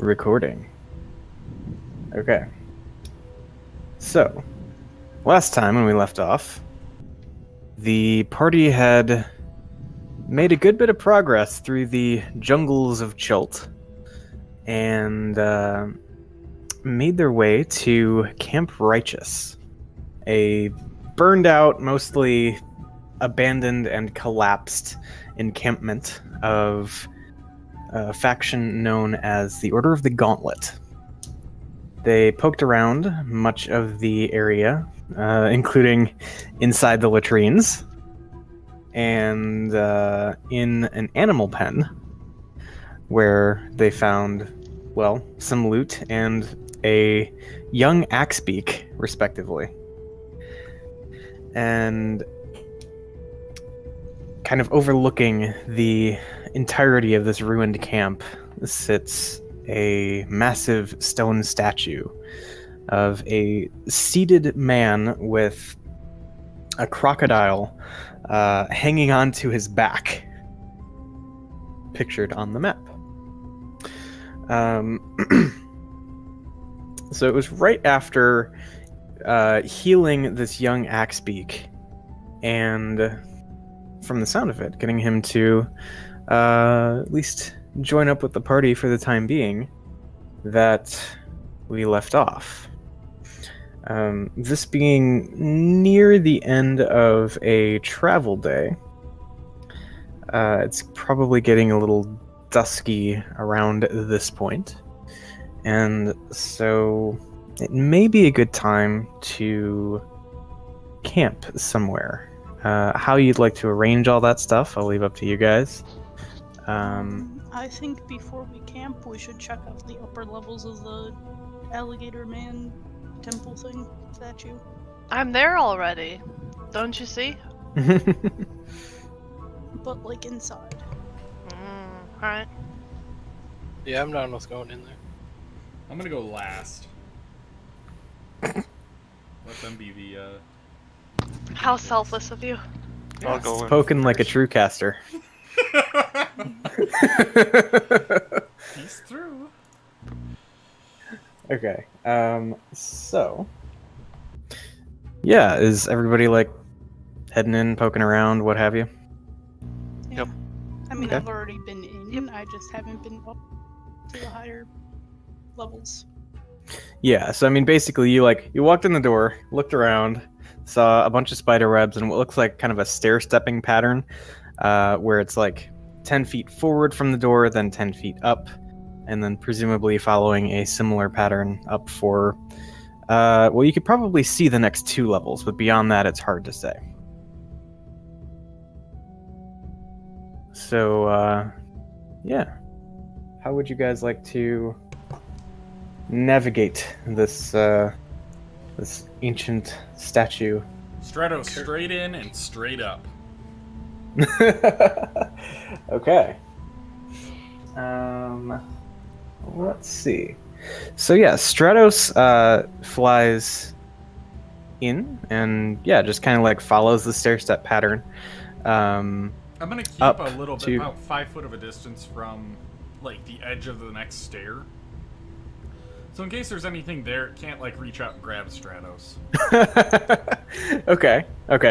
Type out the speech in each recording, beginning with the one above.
Recording. Okay. So, last time when we left off, the party had made a good bit of progress through the jungles of Chult and made their way to Camp Righteous, a burned out, mostly abandoned and collapsed encampment of a faction known as the Order of the Gauntlet. They poked around much of the area, including inside the latrines, and in an animal pen, where they found, well, some loot and a young axebeak, respectively. And kind of overlooking the entirety of this ruined camp sits a massive stone statue of a seated man with a crocodile hanging onto his back, pictured on the map. So it was right after healing this young axebeak, and from the sound of it, getting him to at least join up with the party for the time being, that we left off. This being near the end of a travel day, it's probably getting a little dusky around this point, and so it may be a good time to camp somewhere. How you'd like to arrange all that stuff, I'll leave up to you guys. I think before we camp, we should check out the upper levels of the Alligator Man temple thing statue. I'm there already. Don't you see? But like inside. Alright. Yeah, I'm down with going in there. I'm gonna go last. Let them be the, How selfless of you. I'll go in. Spoken like a true caster. He's through. Okay. So. Yeah, is everybody like heading in, poking around, what have you? Yeah. Yep. I mean, Okay. I've already been in. I just haven't been up to the higher levels. Yeah, so I mean, basically, you walked in the door, looked around, saw a bunch of spider webs, and what looks like kind of a stair-stepping pattern, where it's like 10 feet forward from the door, then 10 feet up, and then presumably following a similar pattern up for, well, you could probably see the next 2 levels, but beyond that, it's hard to say. So, yeah. How would you guys like to navigate this this ancient statue? Strato straight in and straight up. Okay. Let's see. So yeah, Stratos flies in and yeah, just kind of like follows the stair step pattern. I'm gonna keep Up a little bit, to- about 5 foot of a distance from, like, the edge of the next stair. So in case there's anything there, it can't, like, reach out and grab Stratos. Okay.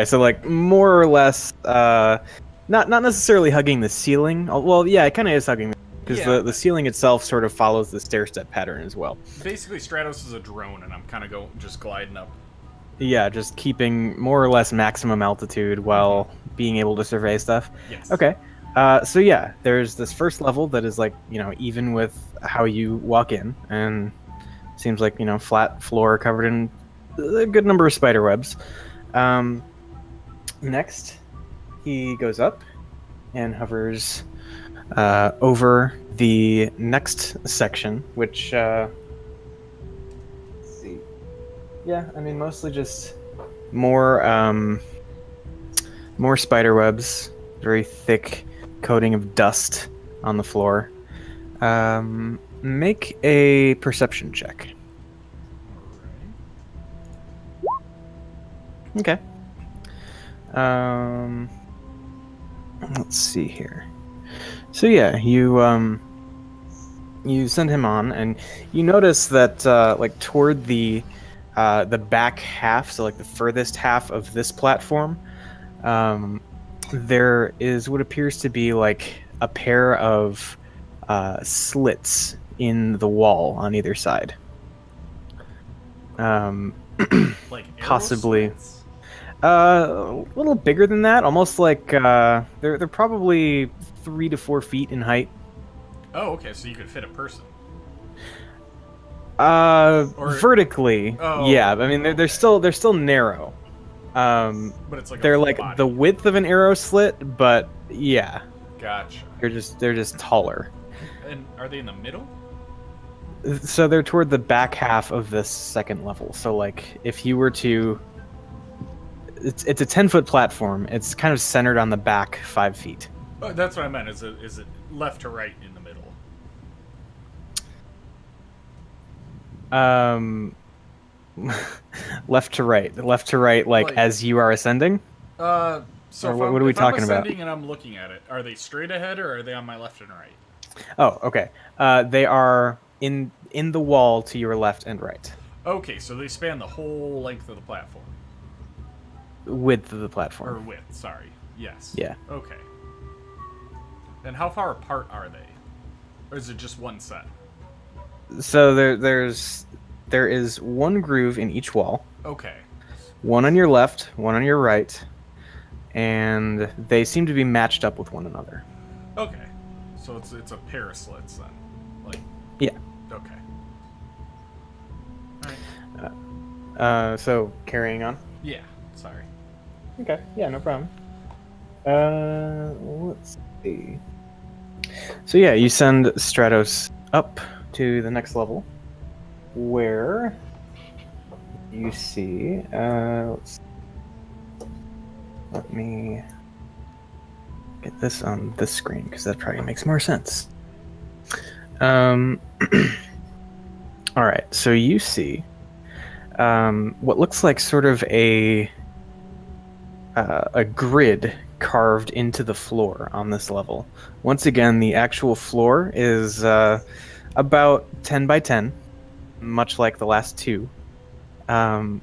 So like more or less, not necessarily hugging the ceiling. Well, yeah, it kind of is hugging because Yeah. the ceiling itself sort of follows the stair step pattern as well. Basically, Stratos is a drone, and I'm kind of just gliding up. Yeah, just keeping more or less maximum altitude while being able to survey stuff. Yes. Okay. So yeah, there's this first level that is like, even with how you walk in, and seems like, flat floor covered in a good number of spider webs. Next, he goes up and hovers over the next section, which, let's see. Yeah, I mean, mostly just more spider webs, very thick coating of dust on the floor. Make a perception check. Okay. Let's see here. So yeah, you you send him on, and you notice that like toward the back half, so like the furthest half of this platform, there is what appears to be like a pair of slits in the wall on either side. Like arrow Possibly. slits? A little bigger than that, almost like they're probably 3 to 4 feet in height. Oh, okay, so you could fit a person. Or- Vertically, Oh, yeah. I mean, they're okay. they're still narrow. But it's like a They're full like body. the width of an arrow slit, but yeah, Gotcha. they're just taller. And are they in the middle? So they're toward the back half of this second level. So like, if you were to, it's a 10-foot platform. It's kind of centered on the back 5 feet. Oh, that's what I meant. Is it left to right in the middle? Left to right, like Like- as you are ascending. So Or if what are we if talking I'm about? ascending and I'm looking at it, are they straight ahead or are they on my left and right? Oh, okay. They are in the wall to your left and right, Okay, so they span the whole length of the platform. width of the Or platform. width, sorry. Yes. Yeah. Okay. And how far apart are they? Or is it just one set? So there is one groove in each wall, Okay. one on your left, one on your right, and they seem to be matched up with one another. Okay. So it's a pair of slits then. Like Yeah. okay. Alright. So carrying on. Yeah, sorry. Okay. Yeah, no problem. Let's see. So yeah, you send Stratos up to the next level, where you see. Let me get this on this screen because that probably makes more sense. All right. So you see what looks like sort of a grid carved into the floor on this level. Once again, the actual floor is about 10 by 10, much like the last two. And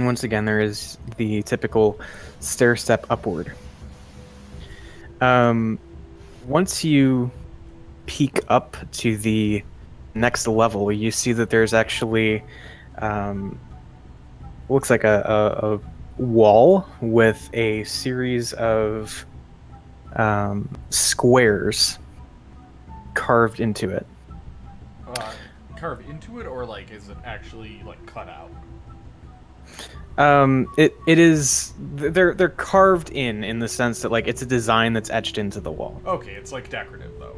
once again, there is the typical stair step upward. Once you peek up to the next level, you see that there's actually looks like a wall with a series of squares carved into it. Carve into it, or like is it actually like cut out? It is they're carved in the sense that like it's a design that's etched into the wall. Okay, it's like decorative though.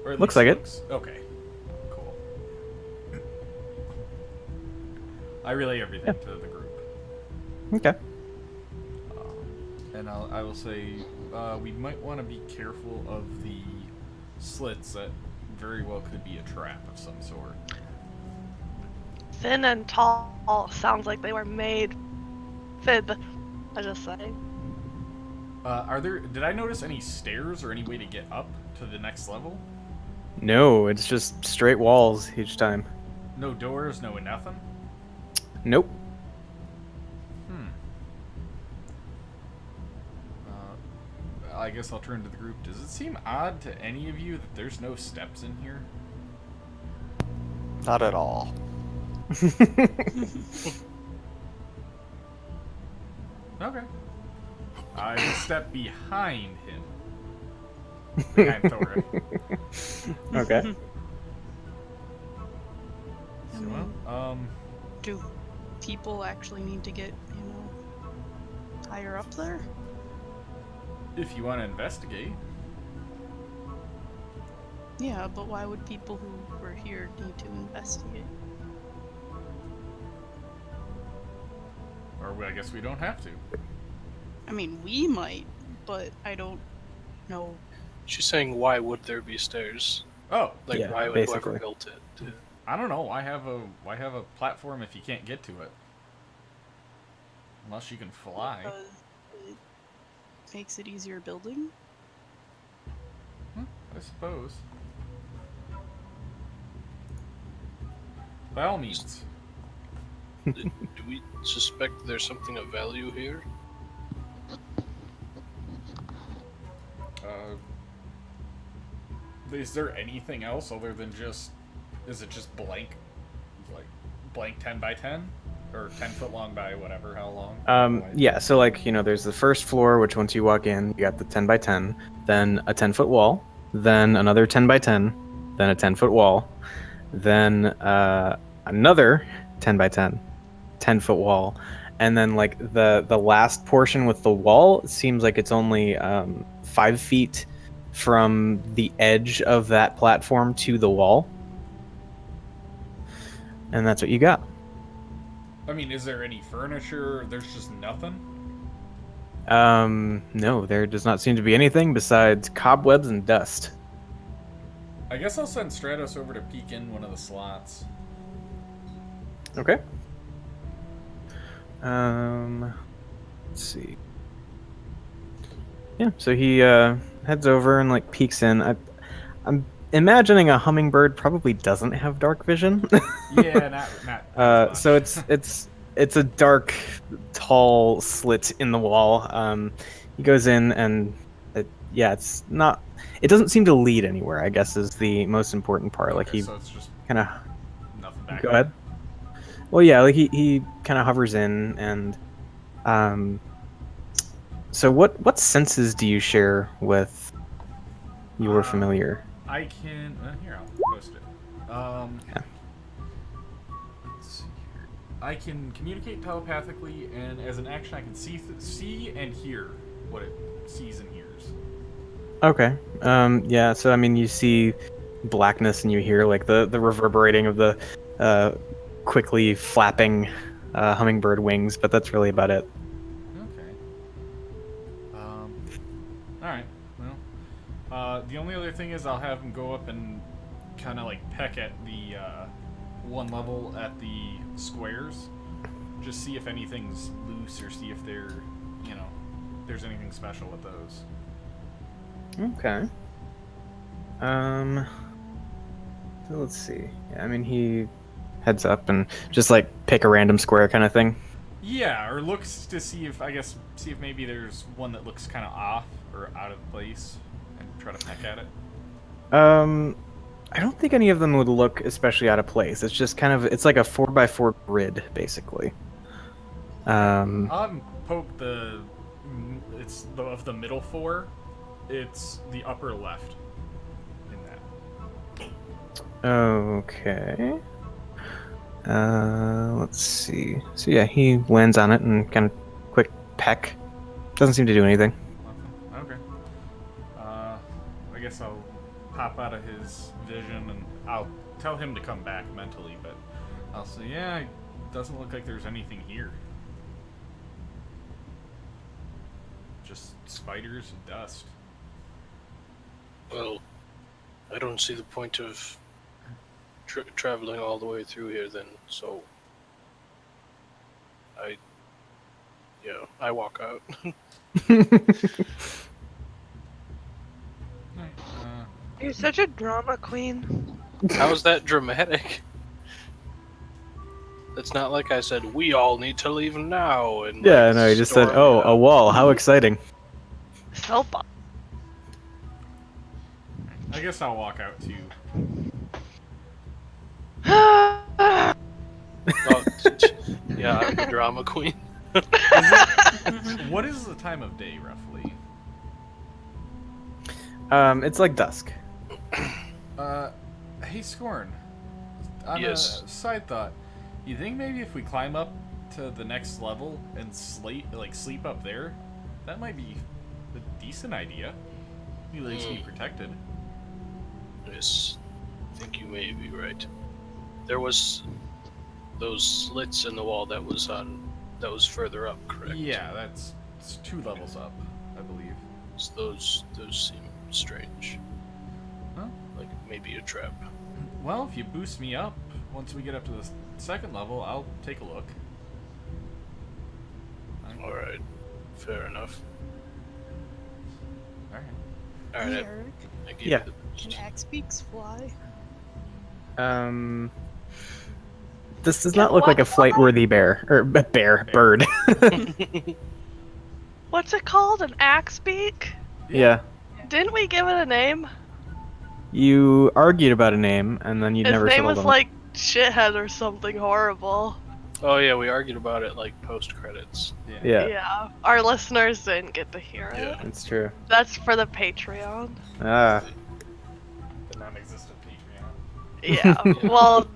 Or at Looks least like it. Okay, cool. I relay everything to the group. Okay. And I will say we might want to be careful of the slits that very well could be a trap of some sort. Thin and tall sounds like they were made. Fib. I just say. Did I notice any stairs or any way to get up to the next level? No, it's just straight walls each time. No doors, no nothing? Nope. I guess I'll turn to the group. Does it seem odd to any of you that there's no steps in here? Not at all. Okay. I will step behind him. Behind Thorin. Okay. So, Do people actually need to get, higher up there? if you want to investigate. Yeah, but why would people who were here need to investigate? Or I guess we don't have to. I mean, we might, but I don't know. She's saying, why would there be stairs? Oh, Like, Yeah, why would basically. whoever built it? I don't know. Why have a platform if you can't get to it? Unless you can fly. Because it makes it easier building. I suppose. By all means. Do we suspect there's something of value here? Is there anything else other than just... Is it just blank? Like, blank 10 by 10? Or 10 foot long by whatever, how long? Yeah, so like, there's the first floor, which once you walk in, you got the 10 by 10, then a 10-foot wall, then another 10 by 10, then a 10-foot wall, then another 10 by 10, 10-foot wall, and then like the last portion with the wall seems like it's only 5 feet from the edge of that platform to the wall. And that's what you got. I mean, is there any furniture? There's just nothing? No, there does not seem to be anything besides cobwebs and dust. I guess I'll send Stratos over to peek in one of the slots. Okay. Let's see. Yeah, so he heads over and like peeks in. I'm imagining a hummingbird probably doesn't have dark vision. Yeah, not So it's a dark, tall slit in the wall. He goes in and it's not. It doesn't seem to lead anywhere, I guess, is the most important part. Okay, like he so it's just kind of. nothing back Go there. ahead. Well, yeah, like he kind of hovers in, and so what senses do you share with your familiar? I can... here, I'll post it. Yeah. Let's see here. I can communicate telepathically, and as an action I can see and hear what it sees and hears. Okay. Yeah, so I mean you see blackness and you hear like the reverberating of the quickly flapping hummingbird wings, but that's really about it. Okay. Alright, well. The only other thing is I'll have him go up and kind of like peck at the one level at the squares. Just see if anything's loose or see if they're, there's anything special with those. Okay. So let's see. Yeah, I mean he heads up and just like pick a random square kind of thing. Yeah, or looks to see if maybe there's one that looks kind of off or out of place and try to peck at it. I don't think any of them would look especially out of place. It's just it's like a 4x4 grid basically. I'll have him poke of the middle 4. It's the upper left in that. Okay. Let's see. So yeah, he lands on it and kind of quick peck. Doesn't seem to do anything. Okay. I guess I'll pop out of his vision and I'll tell him to come back mentally, but I'll say, yeah, it doesn't look like there's anything here. Just spiders and dust. Well, I don't see the point of traveling all the way through here then, so I walk out. You're such a drama queen. How's that dramatic? It's not like I said, we all need to leave now. And Yeah, no, he just said, "Oh, a wall. How exciting!" Help. I guess I'll walk out too. Yeah, I'm the drama queen. What is the time of day, roughly? It's like dusk. Hey, Scorn. On Yes. a side thought, you think maybe if we climb up to the next level and sleep up there, that might be a decent idea. At least be protected. Yes, I think you may be right. There was those slits in the wall that was further up, correct? Yeah, it's 2 levels up, I believe. So those seem strange. Huh? Like maybe a trap. Well, if you boost me up, once we get up to the 2nd level, I'll take a look. Alright, fair enough. Alright. Alright, Eric, I gave Yeah. you Can axe beaks fly? This does not look like a flight-worthy bird. What's it called? An axe beak? Yeah. Didn't we give it a name? You argued about a name, and then you His never name settled was on it. like Shithead or something horrible. Oh yeah, we argued about it like post credits. Yeah, Our listeners didn't get to hear it. Yeah. it's true. That's for the Patreon. Ah, The non-existent Patreon. Yeah. Well,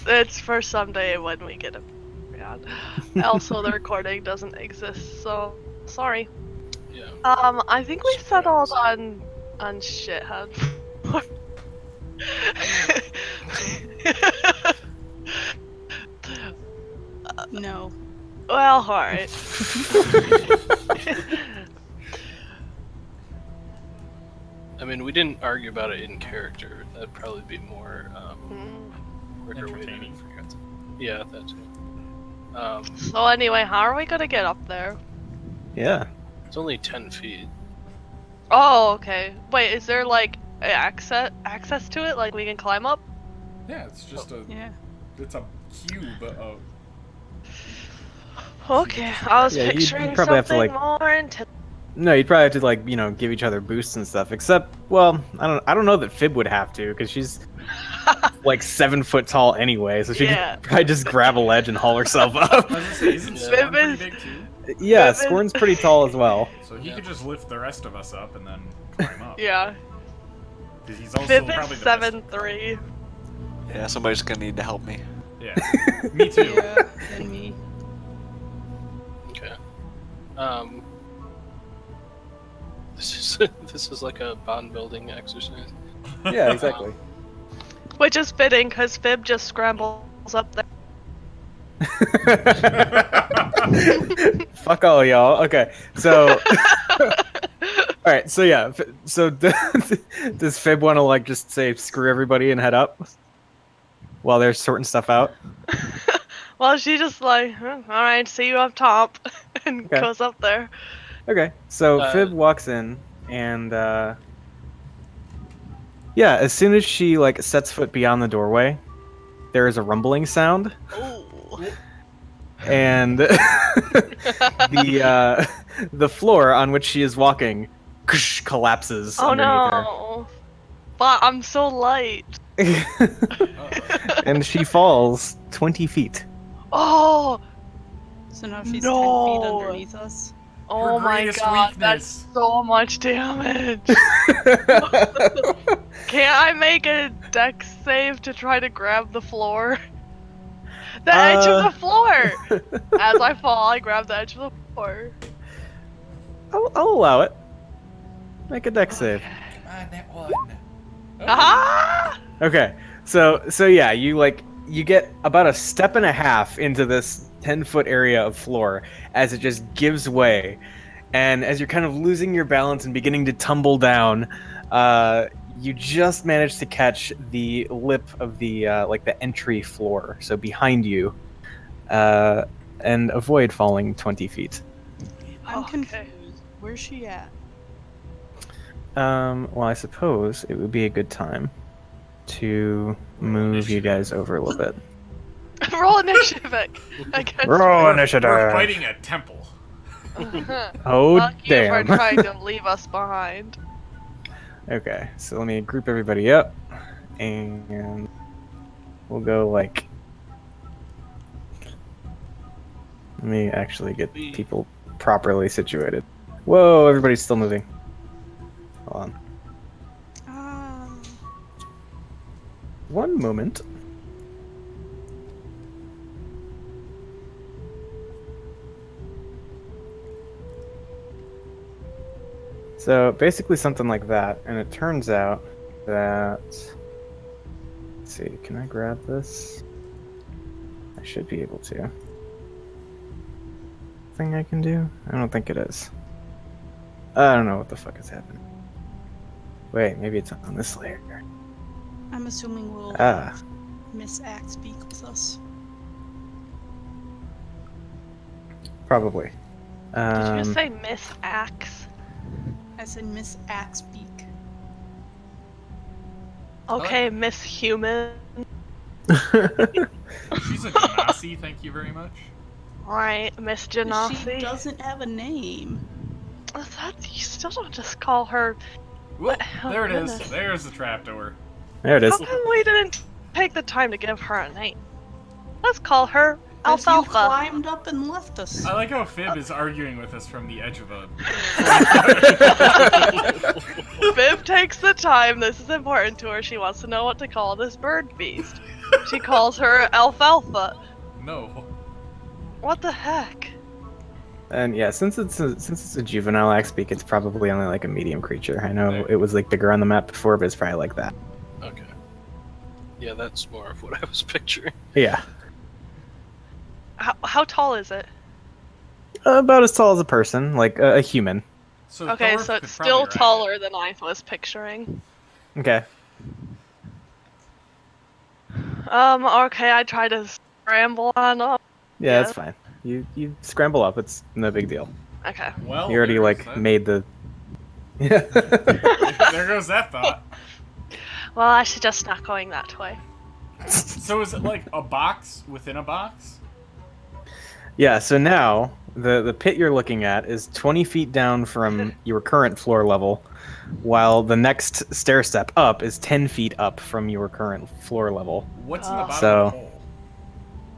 it's for someday when we get a Patreon. Also, the recording doesn't exist, so sorry. Yeah. I think we settled on Shithead. No. Well, alright. I mean, we didn't argue about it in character. That'd probably be more quicker way to Entertaining. forget. Yeah, that too. So anyway, how are we gonna get up there? yeah. It's only 10 feet. Oh, okay. Wait, is there like access to it? Like we can climb up? Yeah, it's just Yeah. it's a cube of. Okay, I was Yeah, you'd picturing probably have to, something like- more intense. No, you'd probably have to like give each other boosts and stuff. Except, well, I don't know that Fib would have to because she's like 7 foot tall anyway, so she Yeah. could probably just grab a ledge and haul herself up. I was gonna say, isn't Yeah. Scorn pretty Viv big too? Yeah, Fib is- Scorn's pretty tall as well. So he Yeah. could just lift the rest of us up and then climb up. Yeah. 'Cause he's also Viv probably is the best- 7'3". Yeah, somebody's gonna need to help me. Yeah. Me too. Yeah, and me. Okay. This is like a bond building exercise. Yeah, exactly. Which is fitting because Fib just scrambles up there. Fuck all y'all. Okay, so all right, so yeah, so does Fib want to like just say screw everybody and head up while they're sorting stuff out? Well, she just like, alright, see you up top, and Okay. goes up there. Okay, so Fib Uh, walks in and yeah, as soon as she like sets foot beyond the doorway, there is a rumbling sound, Ooh. and the floor on which she is walking collapses Oh underneath no. But I'm so light. her, and she falls 20 feet. Oh! So now she's 10 No. feet underneath us. Oh Her my greatest god, weakness. that's so much damage. Can't I make a dex save to try to grab the floor? The edge of the floor! As I fall, I grab the edge of the floor. I'll allow it. Make a dex save. Come on, that one. Ah! Okay, so yeah, you get about a step and a half into this 10-foot area of floor as it just gives way, and as you're kind of losing your balance and beginning to tumble down, you just manage to catch the lip of the like the entry floor, so behind you, and avoid falling 20 feet. I'm Okay. confused. Where's she at? Well, I suppose it would be a good time to move you guys over a little bit. Roll initiative against Roll me. initiative. We're fighting a temple. Oh, Fuck you damn. for trying to leave us behind. Okay, so let me group everybody up, and we'll go like. Let me actually get people properly situated. Whoa, everybody's still moving. Hold on. One moment. So basically something like that, and it turns out that... Let's see, can I grab this? I should be able to. Thing I can do? I don't think it is. I don't know what the fuck is happening. Wait, maybe it's on this layer. I'm assuming we'll Ah. have Miss Axe beak with us. Probably. Did you just say Miss Axe? I said Miss Axe beak. Okay, Miss Human. She's a Genasi, thank you very much. Alright, Miss She Genasi. doesn't have a name. You still don't just call her. Whoop, Oh, there it is. goodness. There's the trapdoor. There it is. How come we didn't take the time to give her a name? Let's call her But you Alfalfa. climbed up and left us. I like how Fib is arguing with us from the edge of a. Viv takes the time. This is important to her. She wants to know what to call this bird beast. She calls her Alfalfa. No. What the heck? And yeah, since it's a juvenile Axbeak, it's probably only like a medium creature. I know Right. it was like bigger on the map before, but it's probably like that. Okay. Yeah, that's more of what I was picturing. Yeah, How tall is it? about as tall as a person, like a human. So Okay, Thorf so could it's probably still ride it. taller than I was picturing. Okay. Okay, I try to scramble on up. Yeah, Yeah. that's fine. You scramble up. It's no big deal. Okay. Well, You already there like goes that. made the. Yeah. There goes that thought. Well, I suggest not going that way. So is it like a box within a box? Yeah. So now the pit you're looking at is 20 feet down from your current floor level, while the next stair step up is 10 feet up from your current floor level. What's in the bottom So- of the hole?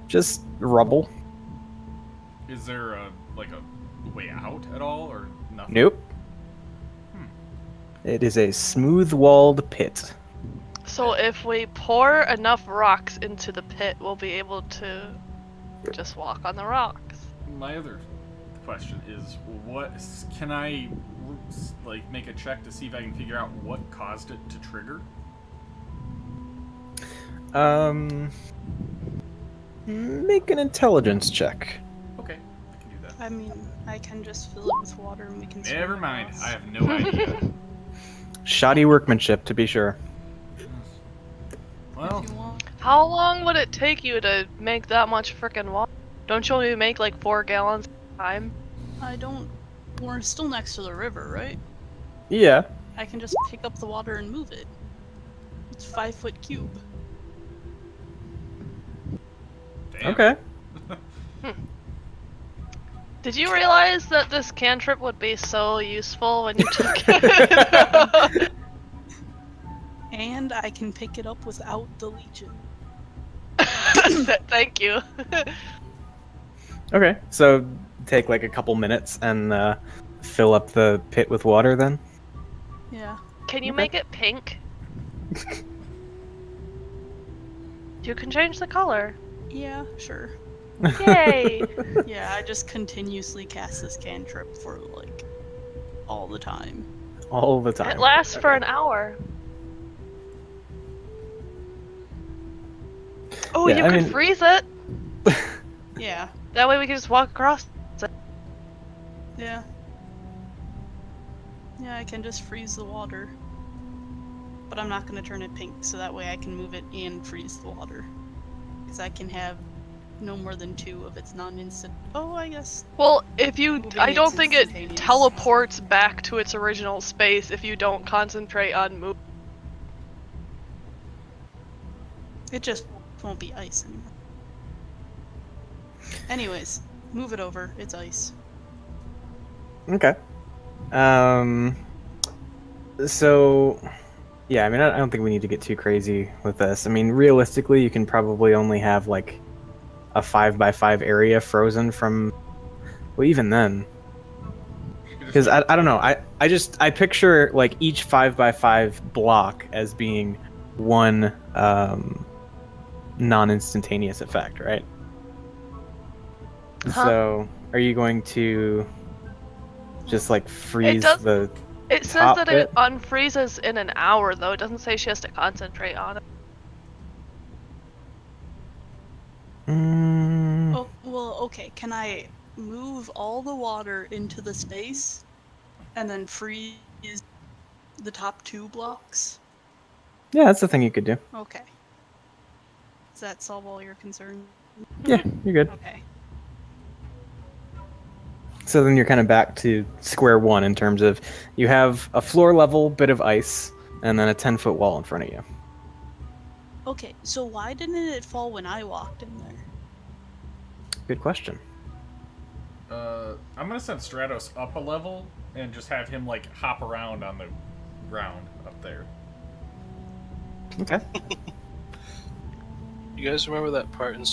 Just rubble. Is there a way out at all or nothing? Nope. It is a smooth-walled pit. So if we pour enough rocks into the pit, we'll be able to just walk on the rocks. My other question is, what can I like make a check to see if I can figure out what caused it to trigger? Make an intelligence check. Okay, I can do that. I mean, I can just fill it with water and we can. swim Never mind. across. I have no idea. Shoddy workmanship, to be sure. Well, If you want. How long would it take you to make that much frickin' water? Don't you only make like 4 gallons at a time? I don't. We're still next to the river, right? Yeah. I can just pick up the water and move it. It's 5-foot cube. damn. Okay. Did you realize that this cantrip would be so useful when you took it? And I can pick it up without the legion. Thank you. Okay. So take like a couple minutes and fill up the pit with water then? Yeah. Can you Okay. make it pink? You can change the color. Yeah, sure. Yay! Yeah, I just continuously cast this cantrip for like all the time. All the time. It lasts for an hour. Oh, Yeah, you I could mean- freeze it. Yeah. That way we can just walk across. Yeah. Yeah, I can just freeze the water. But I'm not gonna turn it pink, so that way I can move it and freeze the water. Because I can have no more than 2 of its non-instant. Oh, I guess. Well, if you, Moving I don't it's think it instantaneous. teleports back to its original space if you don't concentrate on move. It just won't be ice anymore. Anyways, move it over. It's ice. Okay. So, yeah, I mean, I don't think we need to get too crazy with this. I mean, realistically, you can probably only have like a 5x5 area frozen from. Well, even then, because I don't know. I picture like each 5x5 block as being one non-instantaneous effect, right? Huh. So, are you going to just like freeze does- the? It says Top that bit? it unfreezes in an hour, though. It doesn't say she has to concentrate on it. Mm, Oh, well, okay. Can I move all the water into the space and then freeze the top 2 blocks? yeah, that's the thing you could do. Okay. Does that solve all your concerns? Yeah, you're good. Okay. So then you're kind of back to square one in terms of you have a floor level bit of ice and then a 10-foot wall in front of you. Okay, so why didn't it fall when I walked in there? Good question. I'm gonna send Stratos up a level and just have him like hop around on the ground up there. Okay. You guys remember that part in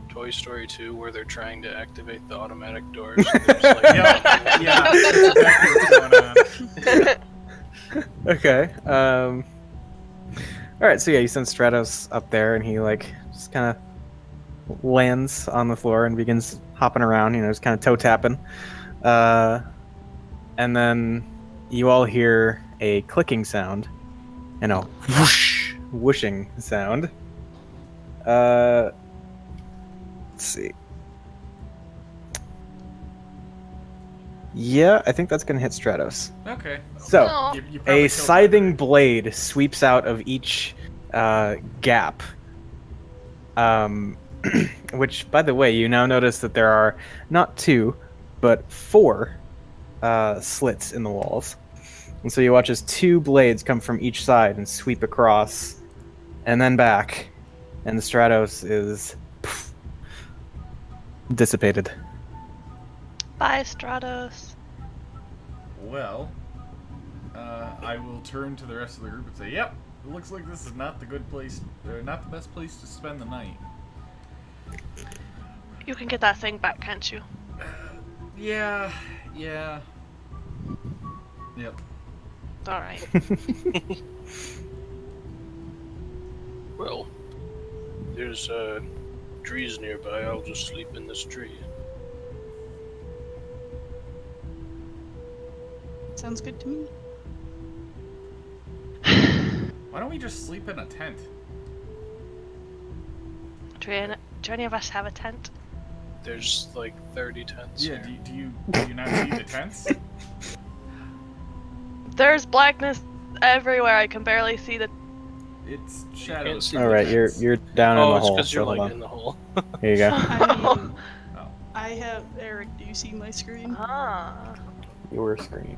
Toy Story 2 where they're trying to activate the automatic doors? There's, like, Yeah, that's exactly what's going on. Okay. All right. So yeah, you send Stratos up there, and he like just kind of lands on the floor and begins hopping around. You know, just kind of toe tapping. And then you all hear a clicking sound and a whooshing sound. Let's see. Yeah, I think that's gonna hit Stratos. Okay. So. No. You probably A killed scything that. blade sweeps out of each gap. Which, by the way, you now notice that there are not 2, but 4 slits in the walls. And so you watch as 2 blades come from each side and sweep across, and then back, and the Stratos is dissipated. Bye, Stratos. Well, I will turn to the rest of the group and say, "Yep, it looks like this is not the good place, not the best place to spend the night." You can get that thing back, can't you? Yeah. Yep. Alright. Well, there's trees nearby. I'll just sleep in this tree. Sounds good to me. Why don't we just sleep in a tent? Do any of us have a tent? There's like 30 tents. Yeah. here. Do you not see the tents? There's blackness everywhere. I can barely see the. It's can't shadows. see All right, you're down in Oh, the it's hole. because you're so hold like on. in the hole. Here you go. I mean, Oh. I have Eric. Do you see my screen? Ah, Your screen.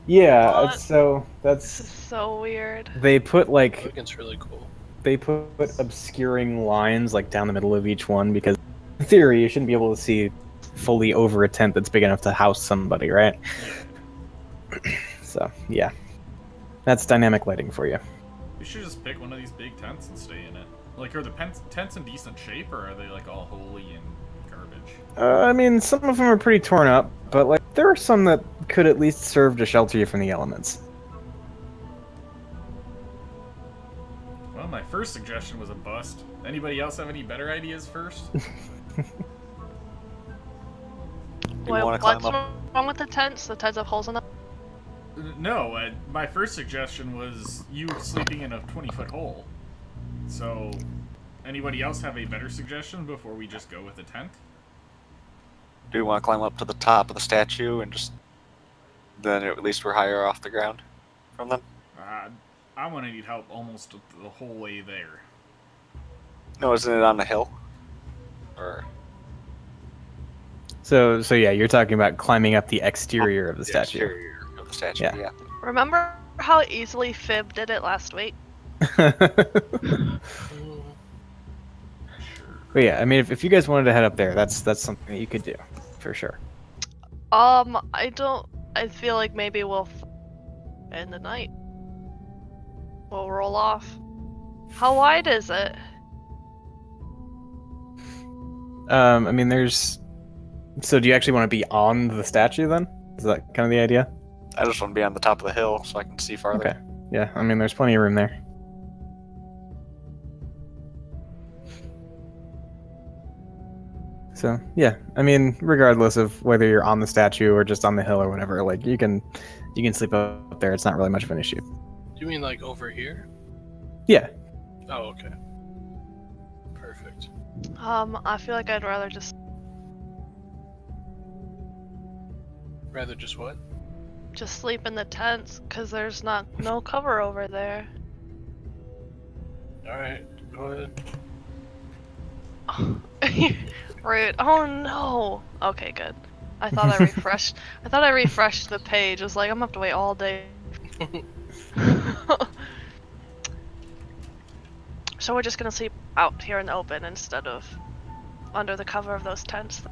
Yeah, What? so this is that's so weird. they put I like think it's really cool. they put obscuring lines like down the middle of each one because in theory you shouldn't be able to see fully over a tent that's big enough to house somebody, right? So yeah, that's dynamic lighting for you. We should just pick one of these big tents and stay in it. Like, are the tents in decent shape, or are they like all holy and garbage? I mean, some of them are pretty torn up, but like there are some that could at least serve to shelter you from the elements. Well, my first suggestion was a bust. Anybody else have any better ideas first? You Wait, want to climb what's up? wrong with the tents? The tents have holes in them? No, my first suggestion was you sleeping in a 20-foot hole. So, anybody else have a better suggestion before we just go with a tent? Do we want to climb up to the top of the statue and just... Then at least we're higher off the ground from them? I'm gonna need help almost the whole way there. No, isn't it on the hill? Or... So yeah, you're talking about climbing up the exterior of the statue. exterior of the statue, Yeah. yeah. Remember how easily Fib did it last week? But yeah, I mean, if you guys wanted to head up there, that's something that you could do, for sure. I feel like maybe we'll in the night. We'll roll off. How wide is it? I mean, there's. So, do you actually want to be on the statue then? Is that kind of the idea? I just want to be on the top of the hill so I can see farther. Okay. Yeah, I mean, there's plenty of room there. So, yeah, I mean, regardless of whether you're on the statue or just on the hill or whatever, like you can sleep up there. It's not really much of an issue. Do you mean like over here? Yeah. Oh, okay. Perfect. I feel like I'd rather just Rather just what? sleep in the tents, cause there's no cover over there. Alright, go Oh, ahead. rude. Oh no. Okay, good. I thought I refreshed. I thought I refreshed the page. I was like, I'm gonna have to wait all day. So we're just gonna sleep out here in the open instead of under the cover of those tents.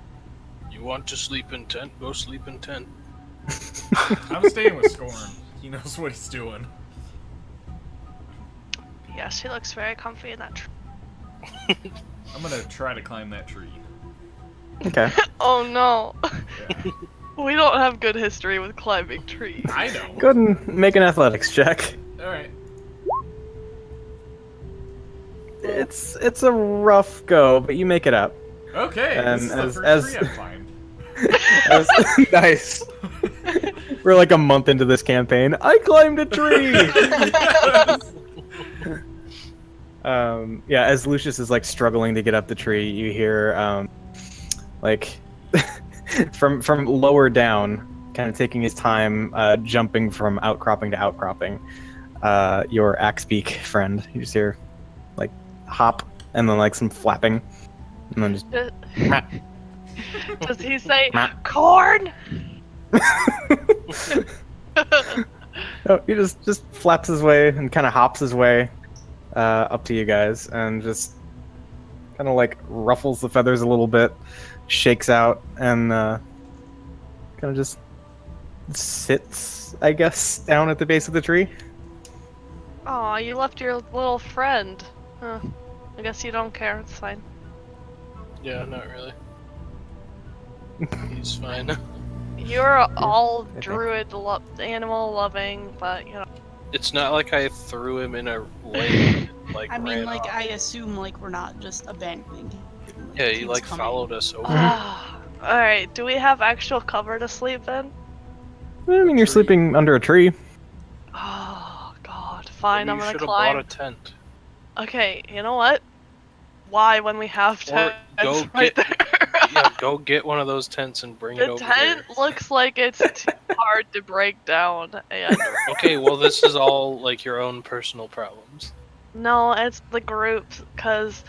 You want to sleep in tent? Go sleep in tent. I'm staying with Scorn. He knows what he's doing. Yeah, she looks very comfy in that tree. I'm gonna try to climb that tree. Okay. Oh no. Yeah. We don't have good history with climbing trees. I know. Go ahead and make an athletics check. Alright. It's a rough go, but you make it up. Okay, And this is the as- first as- tree I've climbed. Nice. We're like a month into this campaign. I climbed a tree. Yeah, as Lucius is like struggling to get up the tree, you hear like from lower down, kind of taking his time, jumping from outcropping to outcropping. Your Axbeak friend, you just hear like hop and then like some flapping, and then just. Does he say corn? No, he just flaps his way and kind of hops his way up to you guys, and just kind of like ruffles the feathers a little bit, shakes out, and kind of just sits, I guess, down at the base of the tree. Aw, you left your little friend. Huh. I guess you don't care, it's fine. Yeah, not really. He's fine. You're all think- druid animal loving, but you know. It's not like I threw him in a lake. Like I mean, ran like, off. I assume, like, we're not just abandoning him. Yeah, he he's like coming. followed us over. Alright, do we have actual cover to sleep in? I mean, you're sleeping under a tree. Oh god, fine, Maybe I'm you gonna should have climb. bought a tent. Okay, you know what? Why when we have Or tents go right get- there? Yeah, go get one of those tents and bring it The over tent here. looks like it's too hard to break down, and Okay, well this is all like your own personal problems. no, it's the group because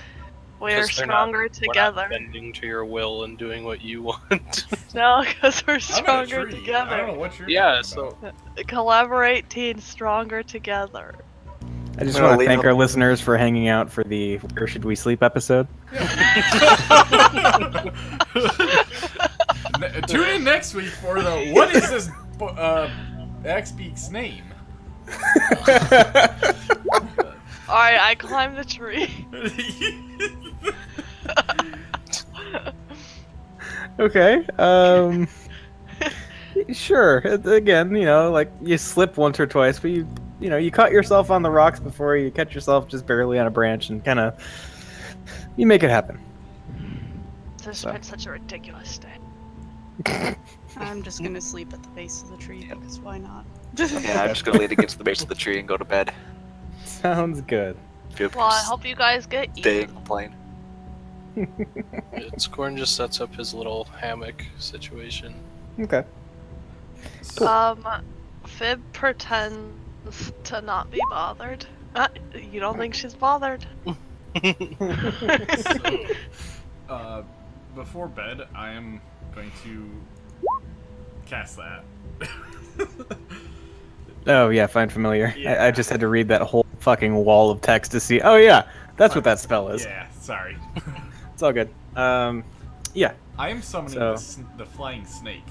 we're 'Cause they're not- stronger We're not together. bending to your will and doing what you want. No, because we're I'm in a stronger tree. I together. don't know what you're Yeah, talking so- about. Collaborate, team, stronger together. I just I'm gonna want to leave thank it- our listeners for hanging out for the Where Should We Sleep episode. Tune in next week for the what is this Axbeak's name? Alright, I climbed the tree. Okay. Sure. Again, you know, like you slip once or twice, but you know, you caught yourself on the rocks before. You catch yourself just barely on a branch, and kind of you make it happen. This has So. been such a ridiculous day. I'm just gonna sleep at the base of the tree, because why not? Yeah, I'm just gonna lean against the base of the tree and go to bed. Sounds good. Feel Well, I hope you guys get stay eaten. and complain. Scorn just sets up his little hammock situation. Okay. Fib pretends to not be bothered. You don't think she's bothered? Before bed, I am going to cast that. Oh yeah, find familiar. Yeah. I just had to read that whole fucking wall of text to see. Oh yeah, that's what that spell is. Yeah, sorry. It's all good. Yeah. I am summoning So- the flying snake.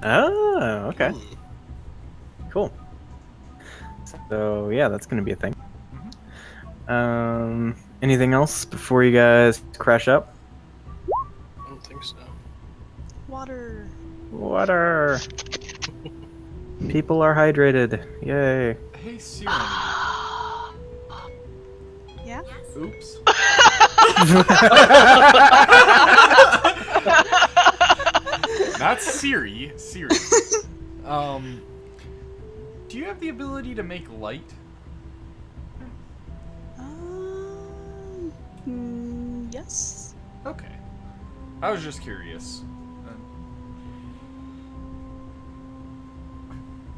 Oh, okay. Cool. So yeah, that's gonna be a thing. Anything else before you guys crash up? I don't think so. Water. Water. People are hydrated. Yay. Hey, Siren. Yeah? Oops. Not Siri. Siri. Do you have the ability to make light? Yes. Okay. I was just curious.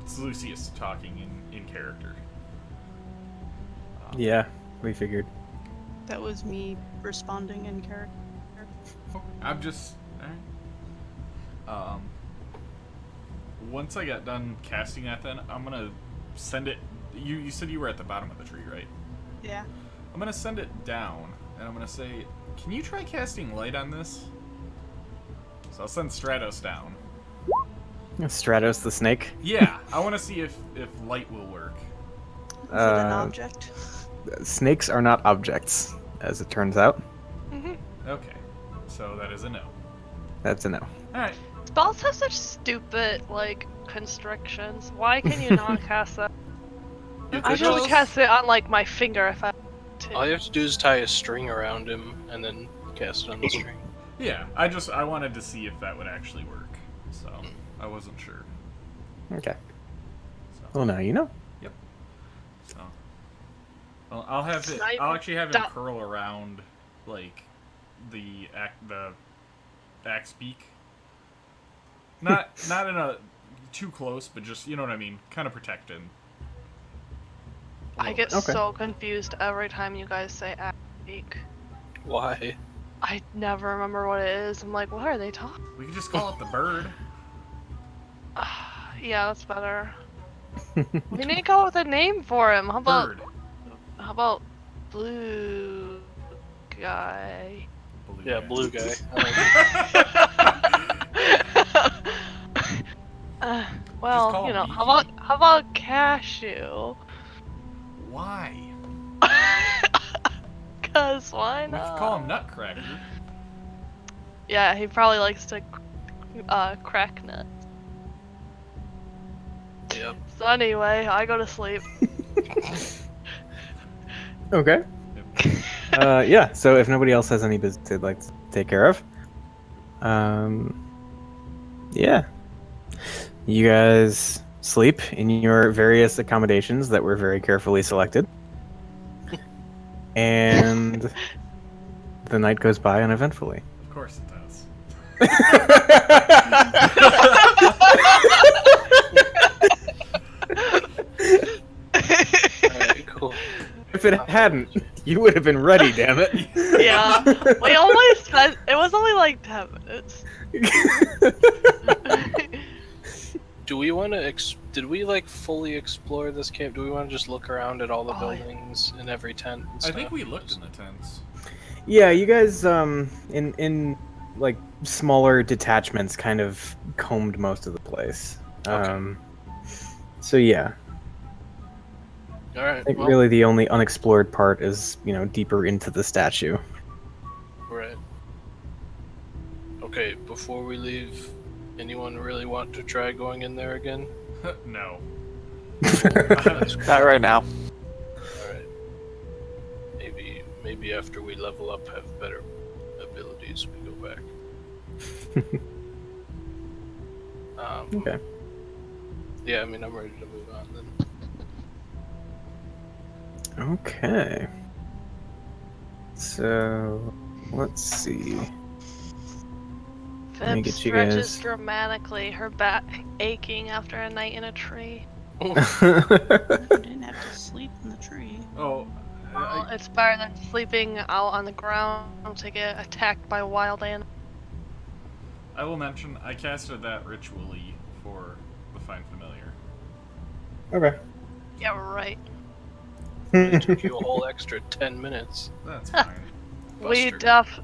It's Lucius talking in character. Yeah, we figured. That was me responding in character. I'm just. Alright. Once I got done casting that, then I'm gonna send it. You said you were at the bottom of the tree, right? Yeah. I'm gonna send it down, and I'm gonna say, can you try casting light on this? So I'll send Stratos down. Stratos the snake. Yeah, I want to see if light will work. Is it an Uh, object? Snakes are not objects, as it turns out. Okay, so that is a no. That's a no. Alright. Spells have such stupid, like, constrictions. Why can you not cast that? You I could should just- cast it on, like, my finger if I to. All you have to do is tie a string around him and then cast it on the string. Yeah, I wanted to see if that would actually work, so I wasn't sure. Okay. So, Well, now you know. so. Well, I'll have it. Snipe. I'll actually have it Stop. curl around, like, the axe beak. Not in a too close, but just, you know what I mean, kind of protected. I get Okay. so confused every time you guys say speak. Why? I never remember what it is. I'm like, what are they talking? We could just call it the bird. Yeah, that's better. We need to go with a name for him. Bird. How about blue guy? Blue Yeah, guy. blue guy. I like it. Well, call you him know, Mickey. how about cashew? Why? Cause why We not? could call him Nutcracker. Yeah, he probably likes to crack nuts. Yep. So anyway, I go to sleep. Okay. Yeah, so if nobody else has any business they'd like to take care of, yeah. You guys sleep in your various accommodations that were very carefully selected. And the night goes by uneventfully. Of course it does. Alright, cool. If it hadn't, you would have been ready, damn it. Yeah, we only spent. It was only like 10 minutes. Do we want to? Did we like fully explore this camp? Do we want to just look around at all the Oh, yeah. buildings in every tent? And I stuff? think we looked in the tents. Yeah, you guys, in like smaller detachments, kind of combed most of the place. Okay. So yeah, All right. I think Well, really the only unexplored part is, you know, deeper into the statue. right. Okay. Before we leave, anyone really want to try going in there again? No. That's cool. Not right now. All right. Maybe after we level up, have better abilities, we go back. Okay. Yeah, I mean, I'm ready to move on then. Okay. So let's see. Let me Fib get you stretches guys- dramatically, her back aching after a night in a tree. I didn't have to sleep in the tree. Oh, Well, it's better than sleeping out on the ground to get attacked by wild animals. I will mention I casted that ritually for the Find Familiar. Okay. Yeah, right. It took you a whole extra 10 minutes. That's fine. We Buster.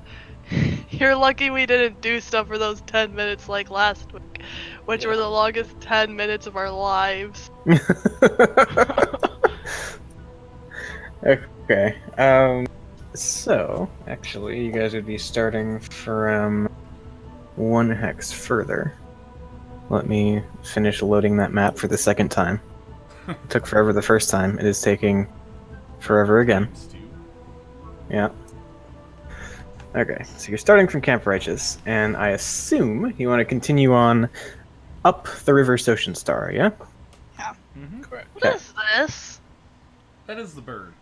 You're lucky we didn't do stuff for those 10 minutes like last week, which were Yeah. the longest 10 minutes of our lives. Okay. So actually, you guys would be starting from one hex further. Let me finish loading that map for the second time. It took forever the first time. It is taking forever again. Times two. Yeah. Okay, so you're starting from Camp Righteous, and I assume you want to continue on up the River Ocean Star, yeah? Mm-hmm. Correct. What is this? That is the bird.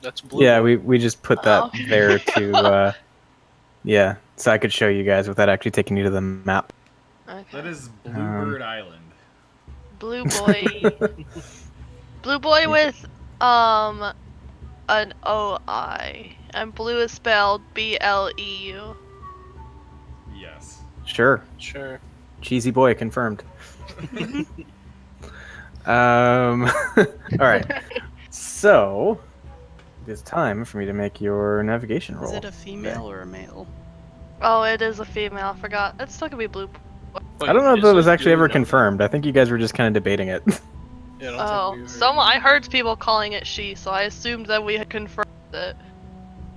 That's blue. Yeah, we just put that Oh, okay. there to, yeah, so I could show you guys without actually taking you to the map. Okay. That is Bluebird Island. Blue boy. Blue boy with an O-I. And blue is spelled B-L-E-U. Yes. Sure, Sure. cheesy boy confirmed. All right. So, it is time for me to make your navigation roll. Is it a female or a male? Oh, it is a female. I forgot. It's still gonna be blue. I don't know if that was actually ever confirmed. confirmed. I think you guys were just kind of debating it. Yeah, I don't Oh, think we were- I heard people calling it she, so I assumed that we had confirmed it.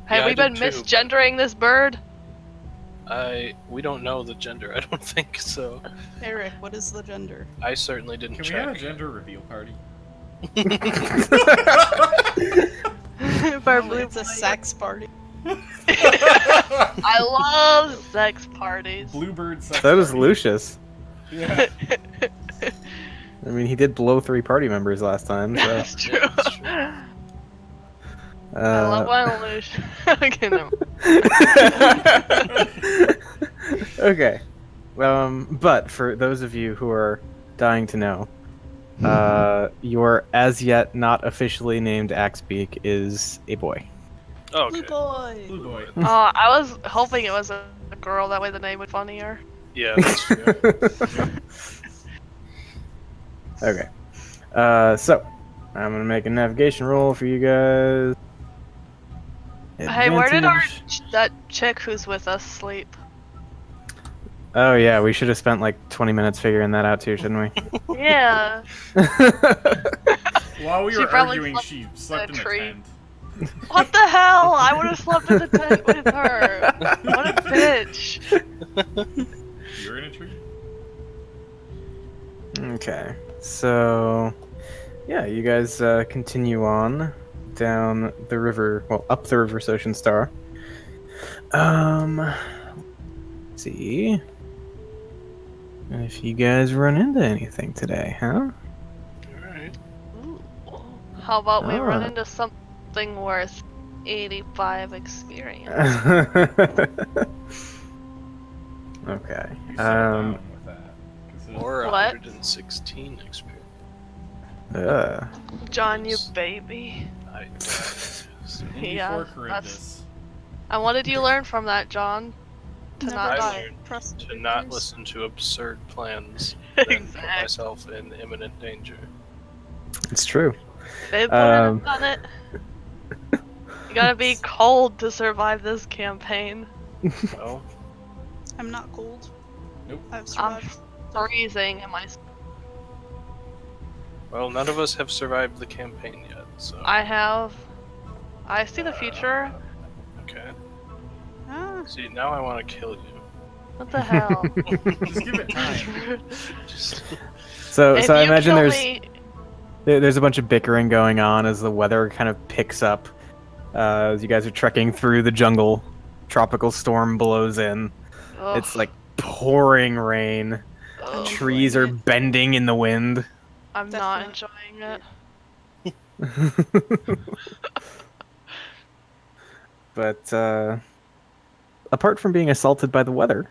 Have Yeah, we I been did too, but- misgendering this bird? We don't know the gender. I don't think so. Eric, what is the gender? I certainly didn't Can we check. have a gender reveal party? For Oh, blue it's a sex party. I love sex parties. Bluebird sex That is party. Lucius. Yeah. I mean, he did blow 3 party members last time, so. That's true. Yeah, that's true. I love when Lucius. Okay, no. Okay. But for those of you who are dying to know, your as yet not officially named Axebeak is a boy. Oh, Blue okay. boy. Blue boy. Oh, I was hoping it was a girl. That way the name would be funnier. Yeah, that's true. Okay. So I'm gonna make a navigation roll for you guys. Hey, where did Advantage. that chick who's with us sleep? Oh yeah, we should have spent like 20 minutes figuring that out too, shouldn't we? Yeah. While we She were probably arguing, slept she slept in in a a tree. tent. What the hell? I would have slept in the tent with her. What a bitch. You're in a tree? Okay, so yeah, you guys continue on down the river, well, up the river Ocean Star. Let's see if you guys run into anything today, huh? Alright. How about we run Ah. into something worth 85 experience? Okay. You settle down with that. 'cause it- Or What? 116 experience. John, you baby. I, Yeah, 84 Charybdis. And what did you learn from that, John? To Never not I die. learned Trust to not figures. listen to absurd plans and put Exactly. myself in imminent danger. It's true. They wouldn't Um, have done it. You gotta be cold to survive this campaign. Well, I'm not cold. Nope. I've I'm survived. freezing in my. well, none of us have survived the campaign yet, so. I have. I see the future. Okay. Ah, See, now I want to kill you. What the hell? Just give it time. Just. So, If so I you imagine kill there's me- there's a bunch of bickering going on as the weather kind of picks up. As you guys are trekking through the jungle, tropical storm blows in. Ugh, It's like pouring rain. ugh, Trees are bending in the wind. I'm not Definitely. enjoying it. But apart from being assaulted by the weather,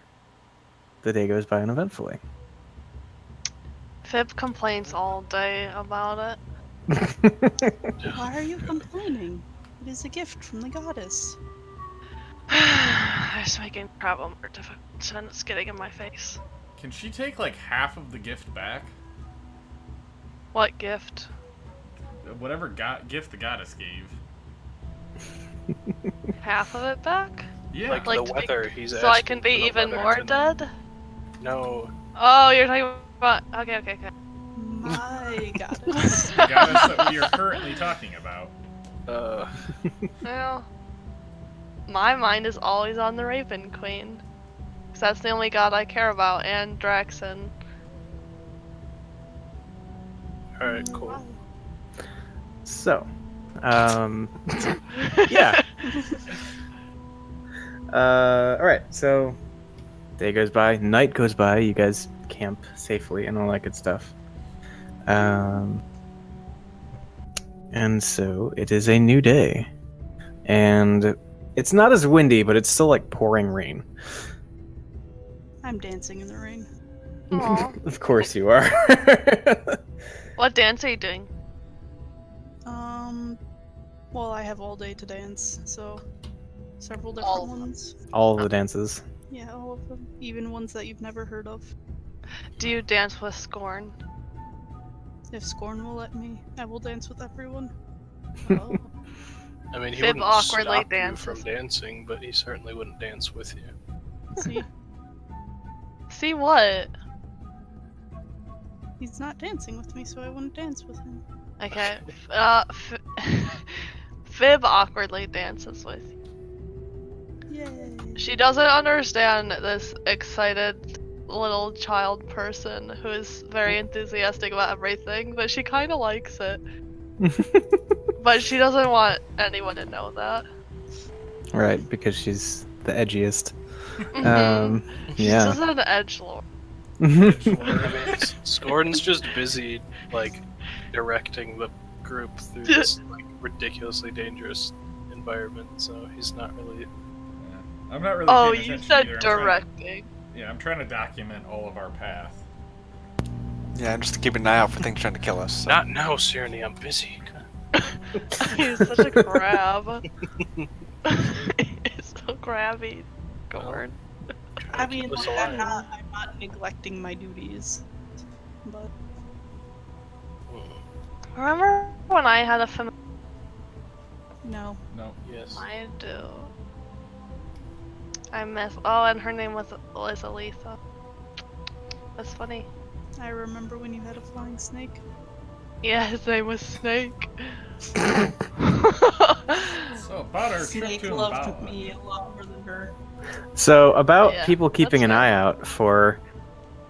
the day goes by uneventfully. Fib complains all day about it. why are you complaining? It is a gift from the goddess. It's making travel more difficult and it's getting in my face. Can she take like half of the gift back? What gift? Whatever gift the goddess gave. Half of it back? Yeah. Like, Like the to be- weather, he's So I asking can for be the even weather more to- dead? No. Oh, you're talking about. Okay. My goddess. The goddess that we are currently talking about. Well, my mind is always on the Raven Queen. 'Cause that's the only god I care about, and Draxon. Alright, cool. So, yeah. All right. So, day goes by, night goes by. You guys camp safely and all that good stuff. And so it is a new day, and it's not as windy, but it's still like pouring rain. I'm dancing in the rain. Aw. Of course you are. What dance are you doing? Well, I have all day to dance, so several different All of them. ones. All of the dances. Yeah, all of them. Even ones that you've never heard of. Do you dance with Scorn? If Scorn will let me, I will dance with everyone. Oh. I mean, he Fib wouldn't awkwardly stop you dances. from dancing, but he certainly wouldn't dance with you. See, See what? he's not dancing with me, so I wouldn't dance with him. Okay. Fib awkwardly dances with you. Yay. She doesn't understand this excited little child person who is very enthusiastic about everything, but she kind of likes it. But she doesn't want anyone to know that. Right, because she's the edgiest. She's Yeah. just an edgelord. I mean, Scorn's just busy, like, directing the group through this like ridiculously dangerous environment, so he's not really. Yeah. I'm not really. Oh, paying you attention said either. I'm trying to- directing. Yeah, I'm trying to document all of our path. Yeah, just to keep an eye out for things trying to kill us. So. Not now, Sirenny, I'm busy. He's such a crab. He's so crabby. Gorn. I mean, Keep us like, I'm alive. not neglecting my duties, but Remember when I had a familiar? no. No. Yes. I do. I miss. Oh, and her name was Aletha. That's funny. I remember when you had a flying snake. Yeah, his name was Snake. So about our trip Snake to loved Mbala. me a lot more than her. So about Yeah, people keeping that's an fair. eye out for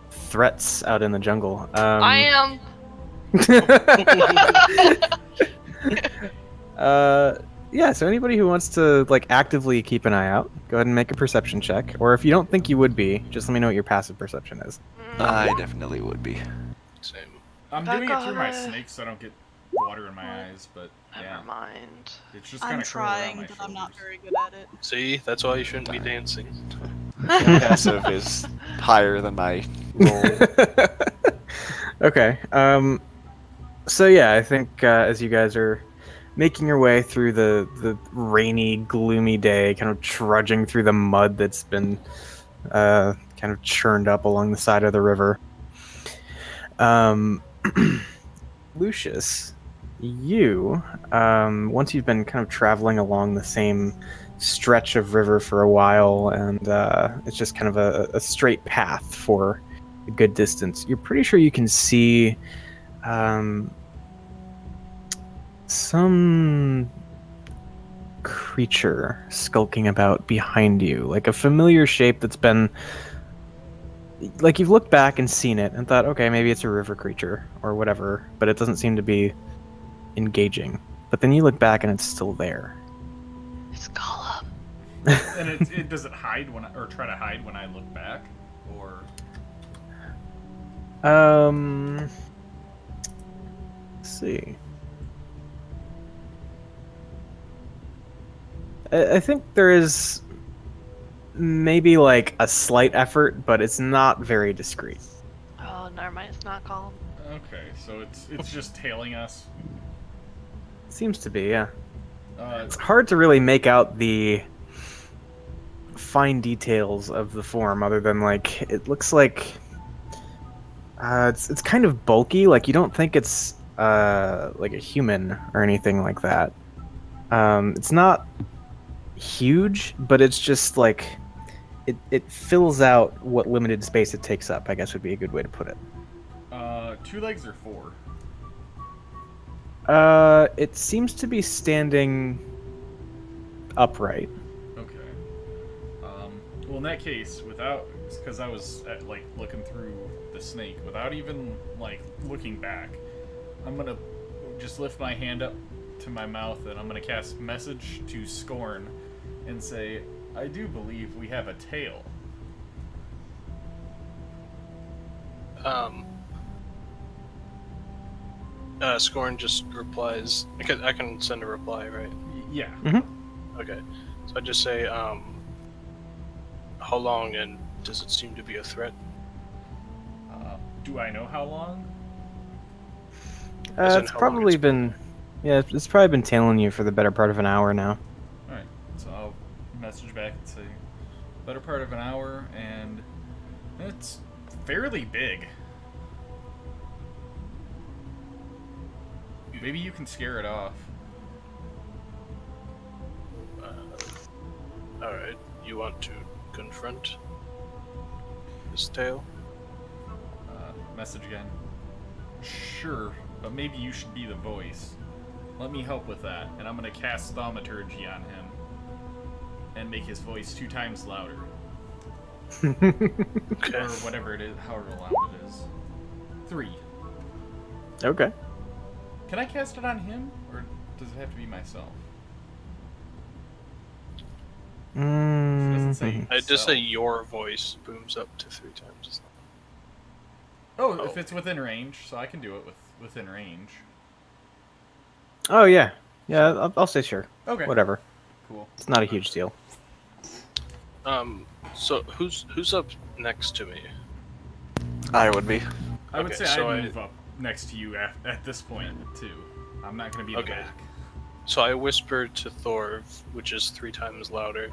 threats out in the jungle. I am. Yeah, so anybody who wants to like actively keep an eye out, go ahead and make a perception check. Or if you don't think you would be, just let me know what your passive perception is. I definitely would be. Same. I'm doing it through my Becca. snake so I don't get water in my eyes, but yeah, Never mind. it's just kind I'm of curling around trying, my but I'm not shoulders. very good at it. See, that's why you shouldn't be dancing. Passive is higher than my goal. Okay. So yeah, I think as you guys are making your way through the rainy, gloomy day, kind of trudging through the mud that's been kind of churned up along the side of the river. Lucius, you, once you've been kind of traveling along the same stretch of river for a while, and it's just kind of a straight path for a good distance, you're pretty sure you can see some creature skulking about behind you, like a familiar shape that's been like you've looked back and seen it and thought, okay, maybe it's a river creature or whatever, but it doesn't seem to be engaging. But then you look back and it's still there. It's Gollum. And it does it hide when or try to hide when I look back, or Let's see. I think there is maybe like a slight effort, but it's not very discreet. Oh, never mind. It's not Gollum. okay, so it's just tailing us. Seems to be, yeah. It's It's hard to really make out the fine details of the form, other than like it looks like it's kind of bulky. Like you don't think it's like a human or anything like that. It's not huge, but it's just like it fills out what limited space it takes up, I guess would be a good way to put it. 2 legs or 4? It seems to be standing upright. Okay. Well, in that case, without, because I was like looking through the snake, without even like looking back, I'm gonna just lift my hand up to my mouth and I'm gonna cast message to Scorn and say, I do believe we have a tail. Scorn just replies. I can send a reply, right? Yeah. Okay. So I just say, how long and does it seem to be a threat? Do I know how long? As in It's how long probably it's been, yeah, it's probably been tailing you for the better part of an hour now. Alright, so I'll message back and say, better part of an hour, and it's fairly big. Maybe you can scare it off. you want to confront this tale? Message again. Sure, but maybe you should be the voice. Let me help with that, and I'm gonna cast Thaumaturgy on him and make his voice 2 times louder. Okay. Or whatever it is, however loud it is. 3. Okay. Can I cast it on him, or does it have to be myself? It doesn't say. I just say self. your voice booms up to 3 times. Oh, if it's within range, so I can do it within range. Oh yeah, yeah. I'll say sure. Okay. Whatever. Cool. It's not a huge deal. So who's up next to me? I would be. I would Okay, say so I'd I- move up next to you at this point too. I'm not gonna be in the Okay. back. So I whisper to Thorv, which is 3 times louder.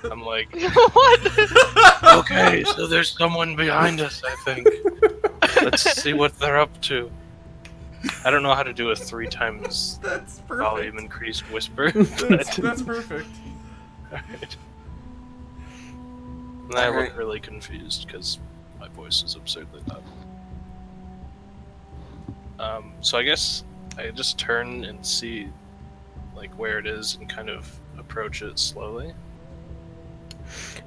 I'm like, What? okay, so there's someone behind us, I think. Let's see what they're up to. I don't know how to do a 3 times That's perfect. volume increased whisper. That's perfect. Alright. And I look Alright. really confused because my voice is absurdly loud. So I guess I just turn and see like where it is and kind of approach it slowly.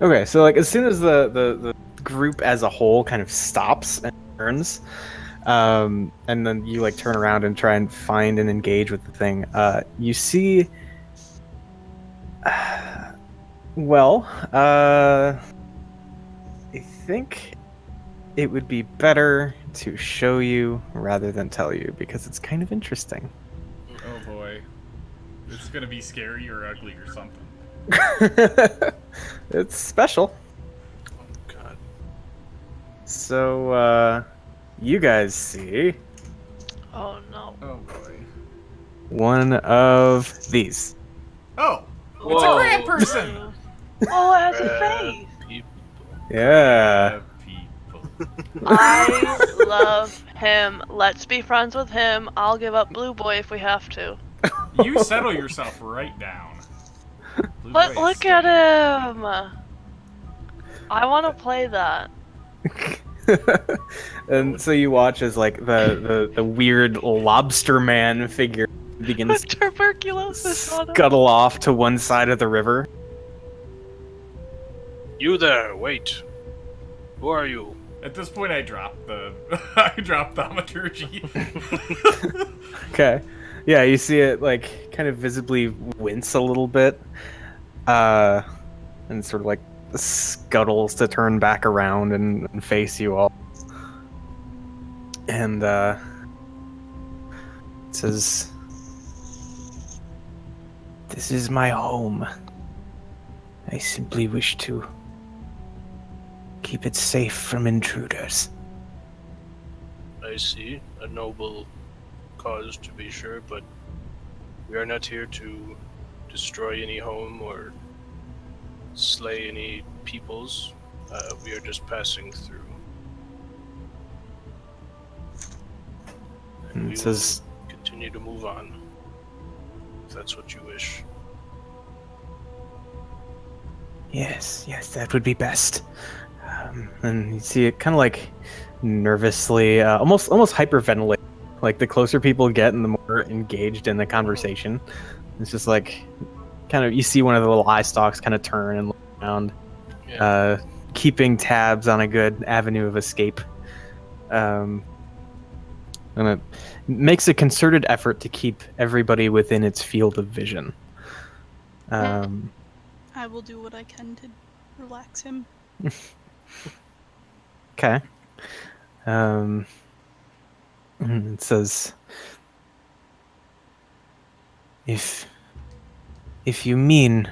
Okay, so like as soon as the group as a whole kind of stops and turns, and then you like turn around and try and find and engage with the thing, you see. I think it would be better to show you rather than tell you because it's kind of interesting. Oh boy. It's gonna be scary or ugly or something. It's special. Oh god. So, you guys see Oh no. Oh boy. one of these. Oh! It's a Whoa. grand person! Oh, it has a Bad face. people. Yeah. People. I love him. Let's be friends with him. I'll give up Blue Boy if we have to. You settle yourself right down. Blue But boy look is at staying. him. I want to play that. And so you watch as like the weird lobster man figure begins With tuberculosis on him. scuttle off to one side of the river. You there, wait. Who are you? At this point, I dropped the thaumaturgy. Okay. Yeah, you see it like kind of visibly wince a little bit. And sort of like scuttles to turn back around and face you all. And it says, "This is my home. I simply wish to keep it safe from intruders." I see. A noble cause to be sure, but we are not here to destroy any home or slay any peoples. We are just passing through. And we it says, will continue to move on, if that's what you wish. "Yes, yes, that would be best." And you see it kind of like nervously, almost hyperventilate. Like the closer people get and the more engaged in the conversation, it's just like kind of you see one of the little eye stalks kind of turn and look around, Yeah. keeping tabs on a good avenue of escape. And it makes a concerted effort to keep everybody within its field of vision. I will do what I can to relax him. Okay. It says, if you mean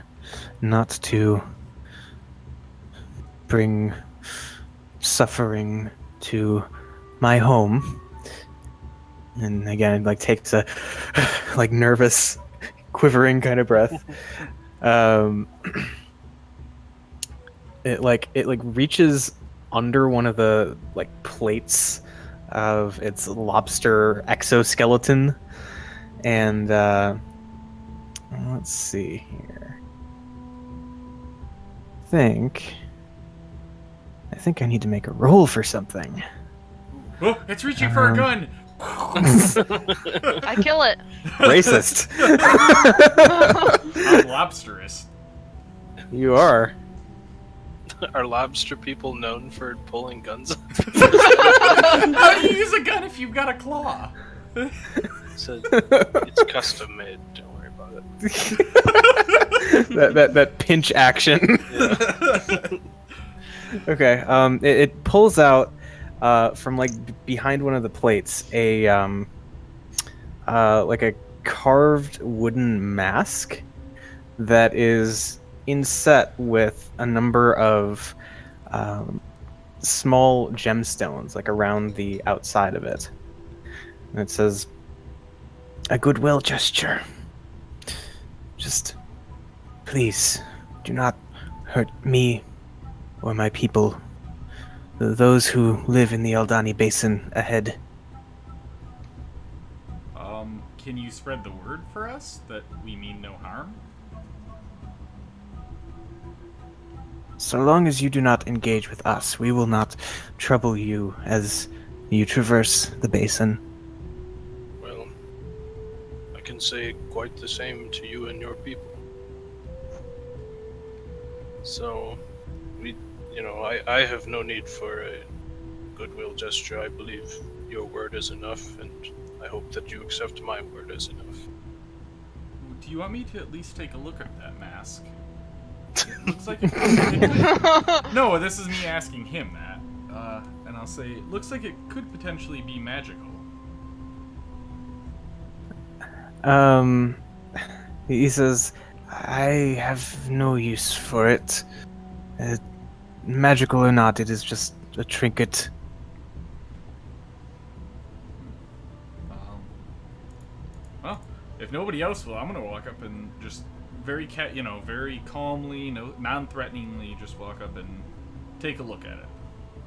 not to bring suffering to my home," and again, like takes a like nervous, quivering kind of breath. It reaches under one of the like plates of its lobster exoskeleton, and let's see here. think I need to make a roll for something. Oh, it's reaching for a gun! I kill it. Racist. I'm lobsterous. You are. Are lobster people known for pulling guns? How do you use a gun if you've got a claw? So it's custom made. Don't worry about it. that pinch action. Yeah. Okay. It pulls out from like behind one of the plates a like a carved wooden mask that is inset with a number of small gemstones like around the outside of it. And it says, "A goodwill gesture. Just please do not hurt me or my people. Those who live in the Eldani Basin ahead." Can you spread the word for us that we mean no harm? So long as you do not engage with us, we will not trouble you as you traverse the basin. Well, I can say quite the same to you and your people. So, I have no need for a goodwill gesture. I believe your word is enough, and I hope that you accept my word as enough. Do you want me to at least take a look at that mask? It looks like it No, this is me asking him that. And I'll say, it looks like it could potentially be magical. He says, "I have no use for it. Magical or not, it is just a trinket." Well, if nobody else will, I'm gonna walk up and just very very calmly, non-threateningly, just walk up and take a look at it.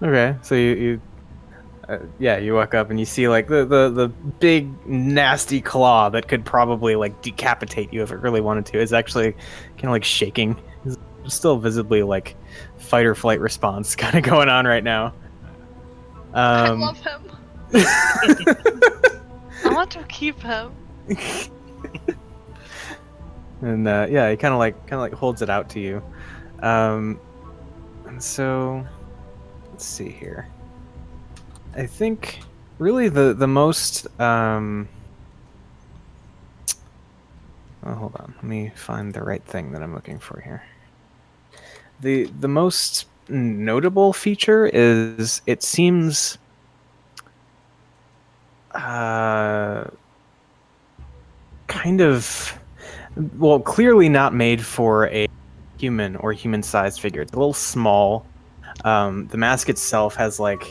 Okay, so you walk up and you see like the big nasty claw that could probably like decapitate you if it really wanted to is actually kind of like shaking. There's still visibly like fight or flight response kind of going on right now. I love him. I want to keep him. And he kind of like holds it out to you. And so let's see here. I think really the most oh, hold on, let me find the right thing that I'm looking for here. The most notable feature is it seems kind of, well, clearly not made for a human or human-sized figure. It's a little small. The mask itself has like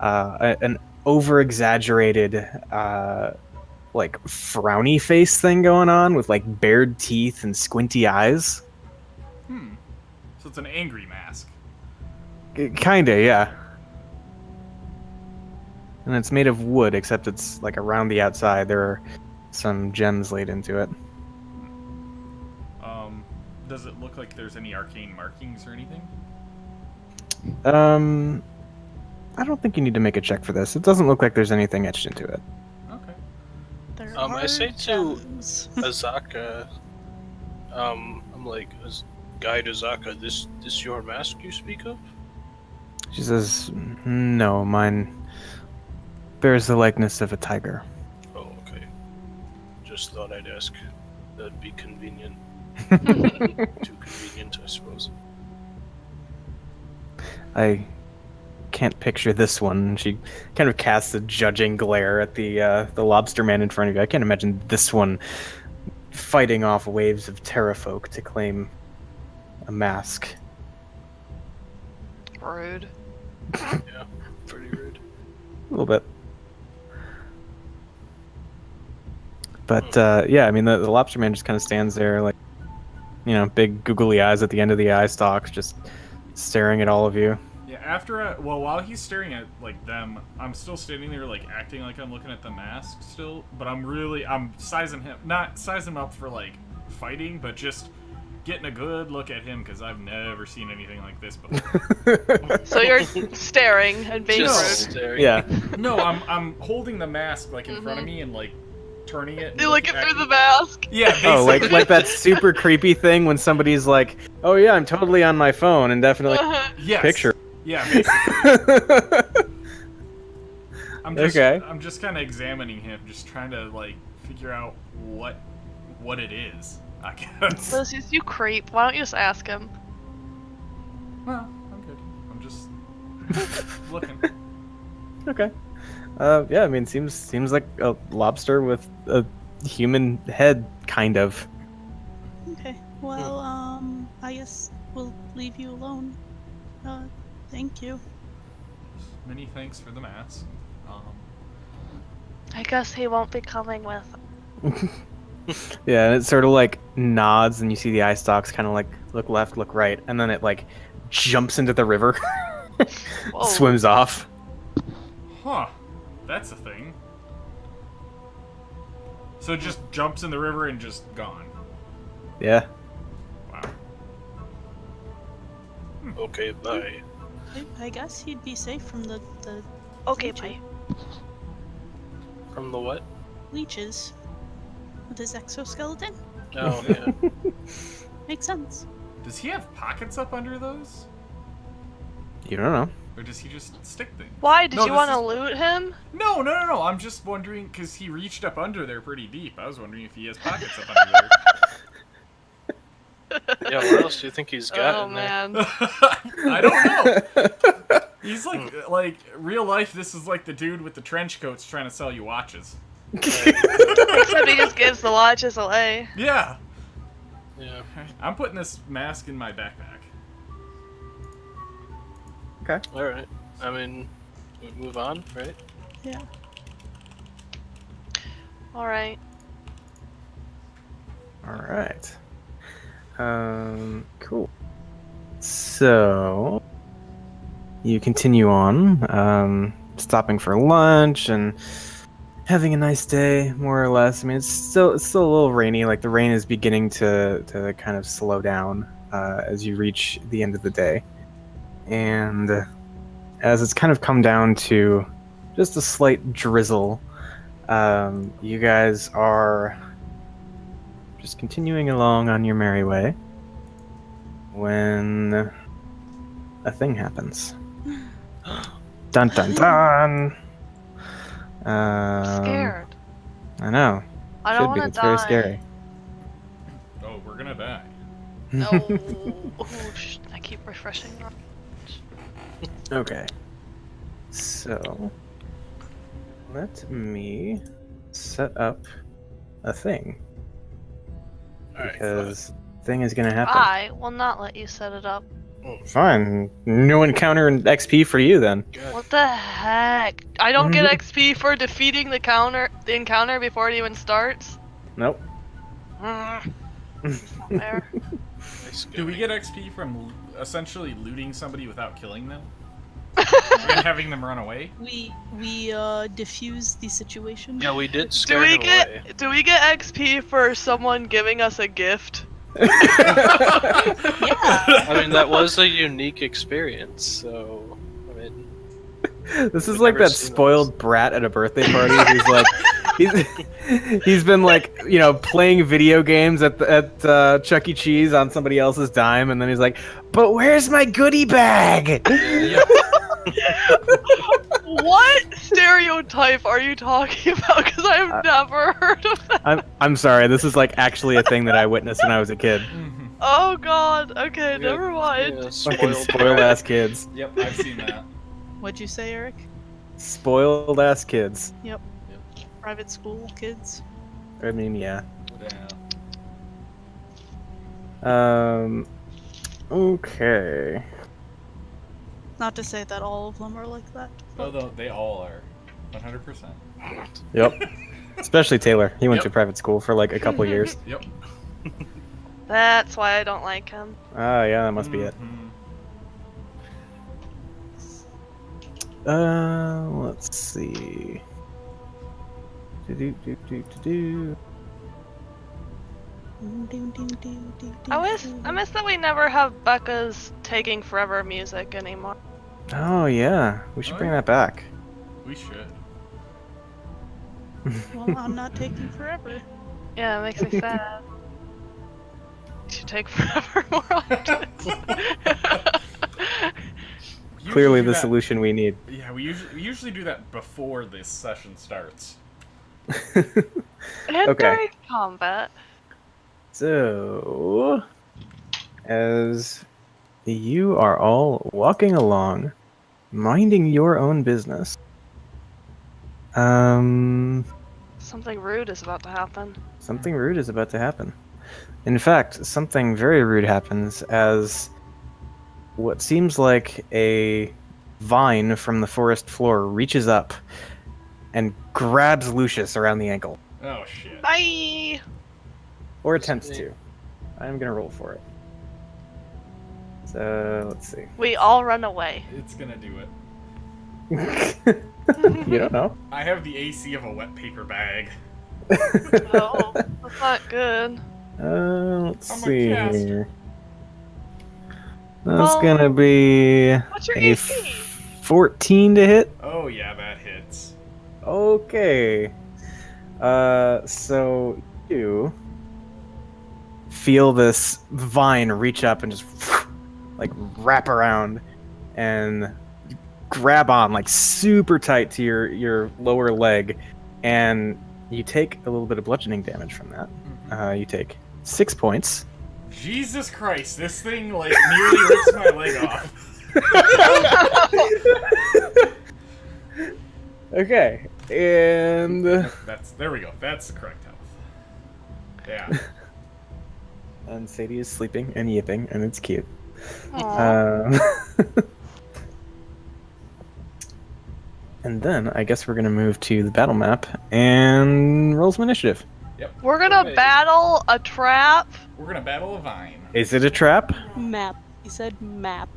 an over-exaggerated like frowny face thing going on with like bared teeth and squinty eyes. So it's an angry mask. Kinda, yeah. And it's made of wood, except it's like around the outside there are some gems laid into it. Does it look like there's any arcane markings or anything? I don't think you need to make a check for this. It doesn't look like there's anything etched into it. Okay. There I are say to gems. Azaka, I'm like, Guide Azaka, this your mask you speak of? She says, "No, mine bears the likeness of a tiger." Oh, okay. Just thought I'd ask. That'd be convenient. Too convenient, I suppose. I can't picture this one. She kind of casts a judging glare at the lobster man in front of you. I can't imagine this one fighting off waves of terrafolk to claim a mask. Rude. Yeah, pretty rude. A little bit. But I mean, the lobster man just kind of stands there, like, big googly eyes at the end of the eye stalks, just staring at all of you. Yeah, while he's staring at like them, I'm still standing there like acting like I'm looking at the mask still, but I'm sizing him, not sizing him up for like fighting, but just getting a good look at him because I've never seen anything like this before. So you're staring and being Just rude. staring. Yeah. No, I'm holding the mask like in front of me and like turning it. And You look looking it through at the mask. Yeah, basically. Oh, like that super creepy thing when somebody's like, "Oh yeah, I'm totally on my phone," and definitely yes. picture. Yeah, basically. Okay. I'm just kind of examining him, just trying to like figure out what it is. I guess. Lucius, you creep. Why don't you just ask him? Well, I'm good. I'm just looking. Okay. Yeah, I mean, seems like a lobster with a human head, kind of. Okay. Well, I guess we'll leave you alone. Thank you. Many thanks for the mask. I guess he won't be coming with. Yeah, and it sort of like nods, and you see the eye stalks kind of like look left, look right, and then it like jumps into the river, Whoa. swims off. Huh. That's a thing. So it just jumps in the river and just gone. Yeah. Wow. Okay, bye. I guess he'd be safe from the Okay, leeches. bye. From the what? Leeches. With his exoskeleton? Oh, yeah. Makes sense. Does he have pockets up under those? You don't know. Or does he just stick things? Why? Did No, you this want to is- loot him? No. I'm just wondering because he reached up under there pretty deep. I was wondering if he has pockets up under there. Yeah, what else do you think he's got Oh in there? man. I don't know. He's like real life. This is like the dude with the trench coats trying to sell you watches. Except he just gives the watches away. Yeah. Yeah. I'm putting this mask in my backpack. Alright. I mean, we move on, right? Yeah. All right. All right. Cool. So you continue on, stopping for lunch and having a nice day, more or less. I mean, it's still a little rainy. Like the rain is beginning to kind of slow down as you reach the end of the day, and as it's kind of come down to just a slight drizzle, you guys are just continuing along on your merry way when a thing happens. Dun dun dun! Scared. I know. I don't Should be. want It's to die. very scary. Oh, we're gonna die. No. I keep refreshing. Okay. So let me set up a thing Alright, because thing is gonna happen. I will not let you set it up. Fine. New encounter and XP for you then. God. What the heck? I don't get XP for defeating the encounter before it even starts. Nope. Not fair. Nice Do we going. get XP from essentially looting somebody without killing them and having them run away? We diffuse the situation. Yeah, we did Do scare we him away. get XP for someone giving us a gift? Yeah. I mean, that was a unique experience, so... I mean... This is We've like never that seen spoiled brat at a birthday party who's like, he's been like, you know, playing video games at Chuck E. Cheese on somebody else's dime, and then he's like, but where's my goodie bag? What stereotype are you talking about? Because I've never heard of that. I'm sorry, this is like actually a thing that I witnessed when I was a kid. Oh god. Okay, Yeah, never mind. yeah, Fucking spoiled ass kids. Yep, I've seen that. What'd you say, Eric? Spoiled ass kids. Private school kids? I mean, yeah. Yeah. Okay. Not to say that all of them are like that. Although they all are. 100%. Yep. Especially Taylor. He went Yep. to private school for like a couple years. Yep. That's why I don't like him. Ah, yeah, that must be it. Mhm. Let's see. Do. I miss that we never have Becca's Taking Forever music anymore. Oh yeah, we should Oh, bring yeah. that back. We should. Well, I'm not taking forever. Yeah, it makes me sad. It should take forever more often. We Clearly, usually do the that- solution we need. Yeah, we usually do that before this session starts. And Okay. during combat. So, as you are all walking along, minding your own business, Something rude is about to happen. something rude is about to happen. In fact, something very rude happens as what seems like a vine from the forest floor reaches up and grabs Lucius around the ankle. Oh shit. Bye! Or attempts to. I'm gonna roll for it. So, let's see. We all run away. It's gonna do it. You don't know. I have the AC of a wet paper bag. Oh, that's not good. Let's I'm a see caster. here. That's Well, gonna be What's your a AC? 14 to hit. Oh yeah, that hits. Okay. So you feel this vine reach up and just like wrap around and grab on like super tight to your lower leg, and you take a little bit of bludgeoning damage from that. You take 6 points. Jesus Christ, this thing like nearly rips my leg off. Okay, and There we go. That's the correct health. Yeah. and Sadie is sleeping and yipping, and it's cute. Aw. And then I guess we're gonna move to the battle map and roll some initiative. We're gonna battle a trap. We're gonna battle a vine. Is it a trap? Map. He said map.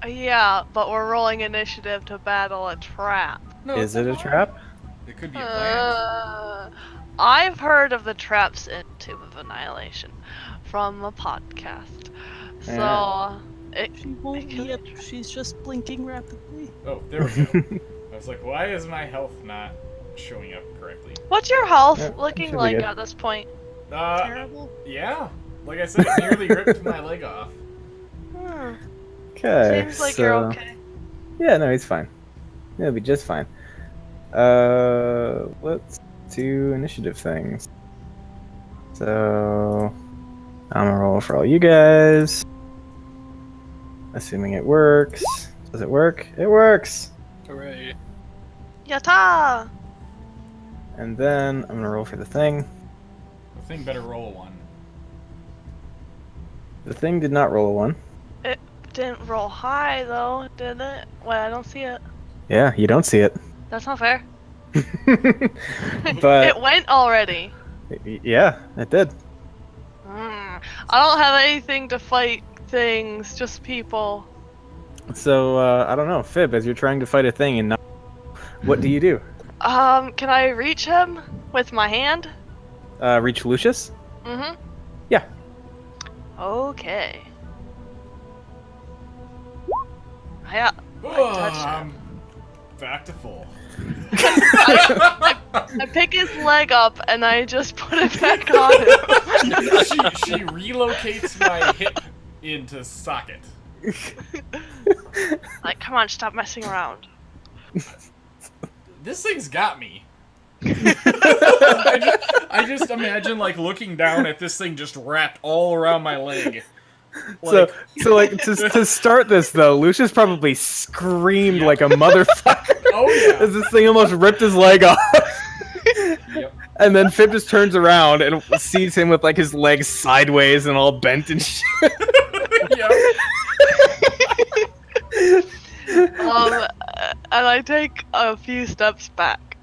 Yeah, but we're rolling initiative to battle a trap. No, Is it's it a vine. trap? It could be a plant. I've heard of the traps in Tomb of Annihilation from a podcast. So, She won't yip. She's just blinking rapidly. Oh, there we go. I was like, why is my health not showing up correctly? what's your health Yeah, looking should be like good. at this point? Terrible. Yeah. Like I said, it nearly ripped my leg off. Hmm. Okay. Seems like so... you're okay. Yeah, no, he's fine. He'll be just fine. Let's do initiative things. So, I'm gonna roll for all you guys. Assuming it works. Does it work? It works! Hooray. Yatta! And then I'm gonna roll for the thing. The thing better roll a 1. The thing did not roll a 1. Didn't roll high though, did it? Wait, I don't see it. Yeah, you don't see it. That's not fair. But It went already. yeah, it did. I don't have anything to fight things, just people. So I don't know, Fib, as you're trying to fight a thing and not, what do you do? Can I reach him with my hand? Reach Lucius? Mm-hmm. Yeah. Okay. Yeah. touched him. I'm back to full. I pick his leg up and I just put it back on him. she relocates my hip into socket. Like, come on, stop messing around. This thing's got me. I just imagine like looking down at this thing just wrapped all around my leg. Like, So like to start this though, Lucius probably screamed like a motherfucker oh yeah. as this thing almost ripped his leg off. Yep. And then Fib just turns around and sees him with like his legs sideways and all bent and shit. Yep. And I take a few steps back.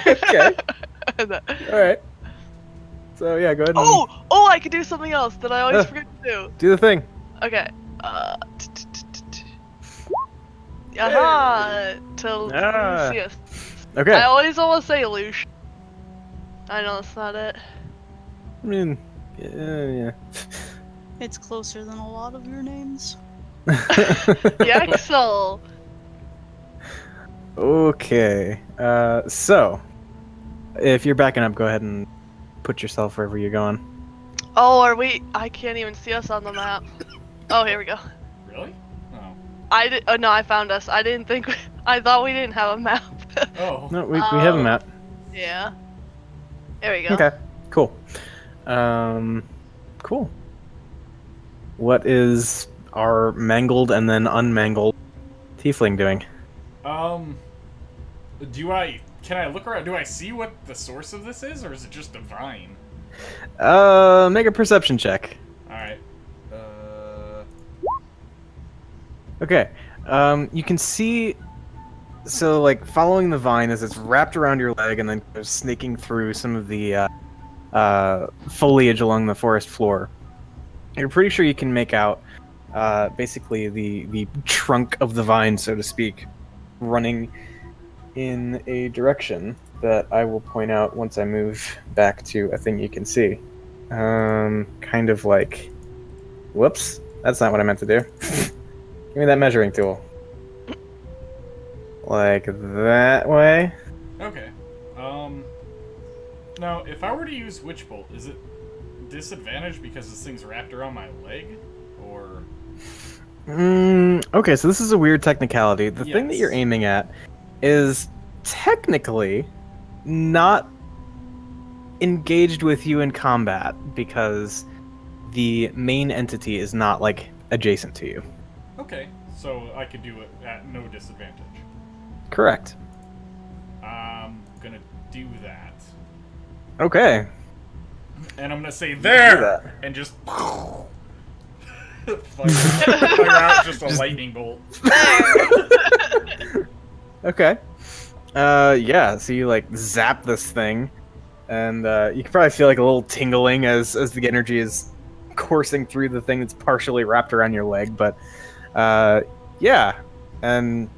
Okay. And then- All right. So yeah, go ahead. And oh, I could do something else that I always Uh. forget to do. do the thing. Okay. Aha! To Ah. Lucius. Okay. I always almost say Lucius. I know that's not it. I mean, yeah. It's closer than a lot of your names. Yaxel! Okay. So, if you're backing up, go ahead and put yourself wherever you're going. Oh, are we? I can't even see us on the map. Oh, here we go. Really? Oh. I did. Oh no, I found us. I didn't think. I thought we didn't have a map. Oh. No, we have a map. Yeah. There we go. Okay. Cool. Cool. What is our mangled and then unmangled tiefling doing? Can I look around? Do I see what the source of this is, or is it just a vine? Make a perception check. Alright. Okay. You can see. So, like, following the vine as it's wrapped around your leg and then kind of snaking through some of the foliage along the forest floor. You're pretty sure you can make out basically the trunk of the vine, so to speak, running in a direction that I will point out once I move back to a thing you can see. Kind of like... Whoops, that's not what I meant to do. Give me that measuring tool. Like that way? Okay. Now, if I were to use Witch Bolt, is it disadvantaged because this thing's wrapped around my leg? Or... Okay, so this is a weird technicality. The thing that you're Yes. aiming at is technically not engaged with you in combat because the main entity is not, like, adjacent to you. Okay, so I could do it at no disadvantage. Correct. I'm gonna do that. Okay. And I'm gonna say Do there! that. And just... fire out just a lightning bolt. Okay. Yeah, so you, like, zap this thing, and you can probably feel, like, a little tingling as the energy is coursing through the thing that's partially wrapped around your leg, but, yeah. And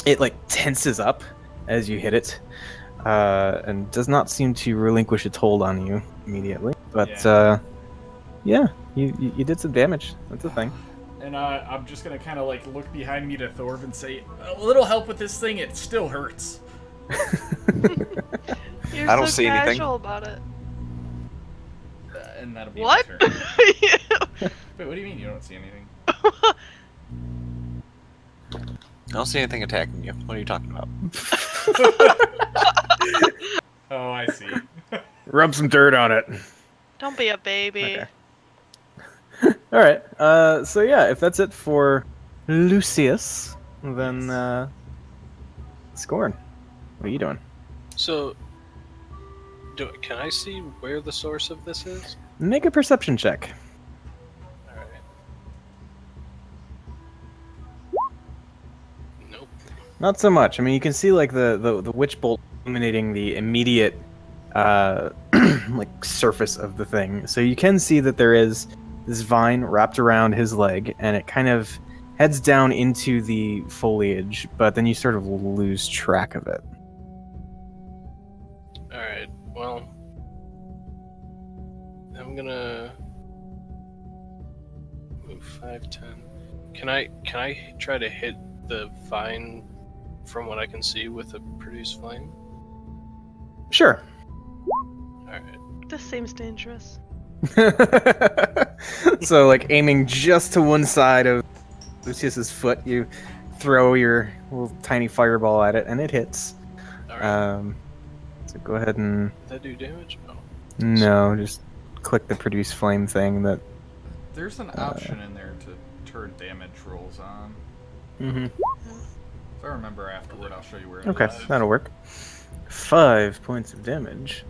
it, like, tenses up as you hit it, and does not seem to relinquish its hold on you immediately. But, yeah, you did some damage. That's a thing. And I'm just gonna kind of like look behind me to Thorv and say, a little help with this thing, it still hurts. You're I don't so see anything. casual about it. And that'll be What? my turn. Wait, what do you mean you don't see anything? I don't see anything attacking you. What are you talking about? Oh, I see. Rub some dirt on it. Don't be a baby. Okay. All right. So yeah, if that's it for Lucius, then Scorn, what are you doing? So, can I see where the source of this is? Make a perception check. Alright. Nope. Not so much. I mean, you can see like the witch bolt illuminating the immediate like surface of the thing. So you can see that there is this vine wrapped around his leg, and it kind of heads down into the foliage, but then you sort of lose track of it. Alright, well... I'm gonna... move 5, 10. Can I try to hit the vine from what I can see with a produce flame? Sure. Alright. This seems dangerous. So, like, aiming just to one side of Lucius's foot, you throw your little tiny fireball at it, and it hits. Alright. So go ahead and... Did that do damage? Oh. No, just click the produce flame thing that... There's an option in there to turn damage rolls on. Mm-hmm. If I remember afterward, I'll show you where it Okay, is. that'll work. 5 points of damage.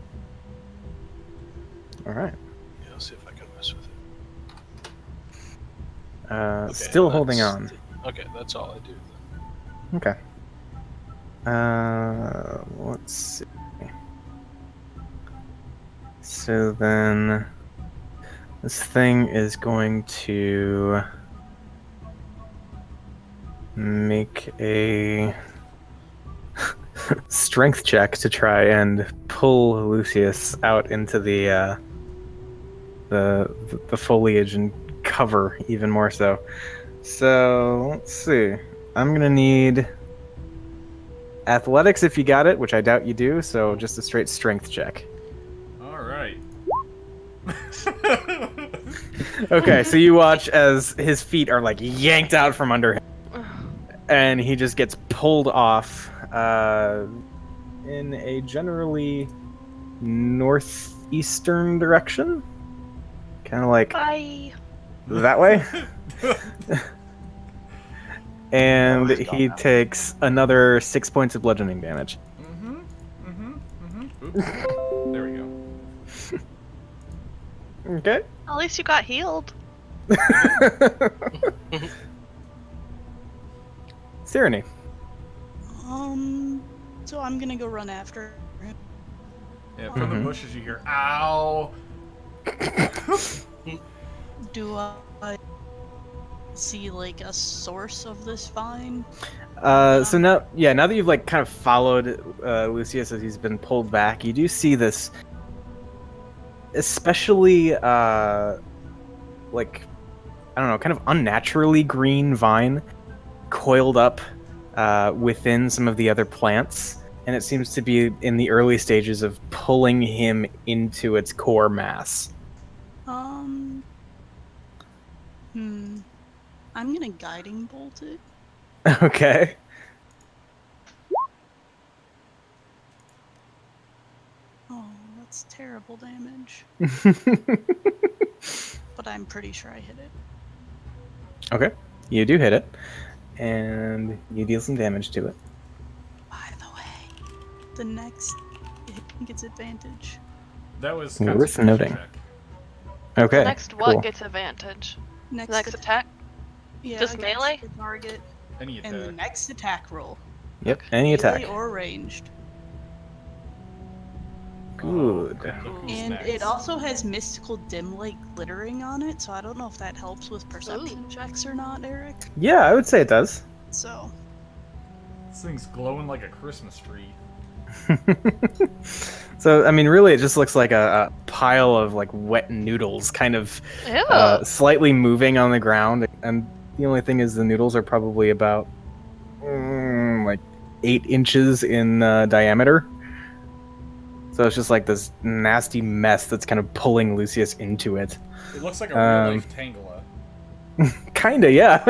Alright. Yeah, I'll see if I can mess with it. Okay, Still holding on. that's- Okay, that's all I do then. Okay. Let's see. So then, this thing is going to make a strength check to try and pull Lucius out into the the foliage and cover even more so. So let's see. I'm gonna need athletics if you got it, which I doubt you do. So just a straight strength check. All right. Okay, so you watch as his feet are like yanked out from under him, and he just gets pulled off in a generally northeastern direction, kind of like Bye. that way. And He's gone he now. takes another 6 points of bludgeoning damage. Oops. There we go. Okay. At least you got healed. Tyranny. So I'm gonna go run after him. Yeah, from the bushes you hear, ow! Do I see like a source of this vine? So now that you've like kind of followed Lucius as he's been pulled back, you do see this, especially like I don't know, kind of unnaturally green vine coiled up within some of the other plants, and it seems to be in the early stages of pulling him into its core mass. I'm gonna guiding bolt it. Okay. Oh, that's terrible damage. But I'm pretty sure I hit it. Okay, you do hit it, and you deal some damage to it. By the way, the next hit gets advantage. That was Worth Constitution noting. check. Okay. Next what cool. gets advantage? Next, Next attack? Yeah, just against melee? the target, Any and the attack. next attack roll. Yep. Any attack. Melee or ranged. Good. Look who's And next. it also has mystical dim light glittering on it, so I don't know if that helps with perception Ooh. checks or not, Eric. Yeah, I would say it does. So, This thing's glowing like a Christmas tree. So, I mean, really, it just looks like a pile of like wet noodles, kind of Ew. slightly moving on the ground. And the only thing is, the noodles are probably about like 8 inches in diameter. So it's just like this nasty mess that's kind of pulling Lucius into it. It looks like a real-life Tangela. Kinda, yeah.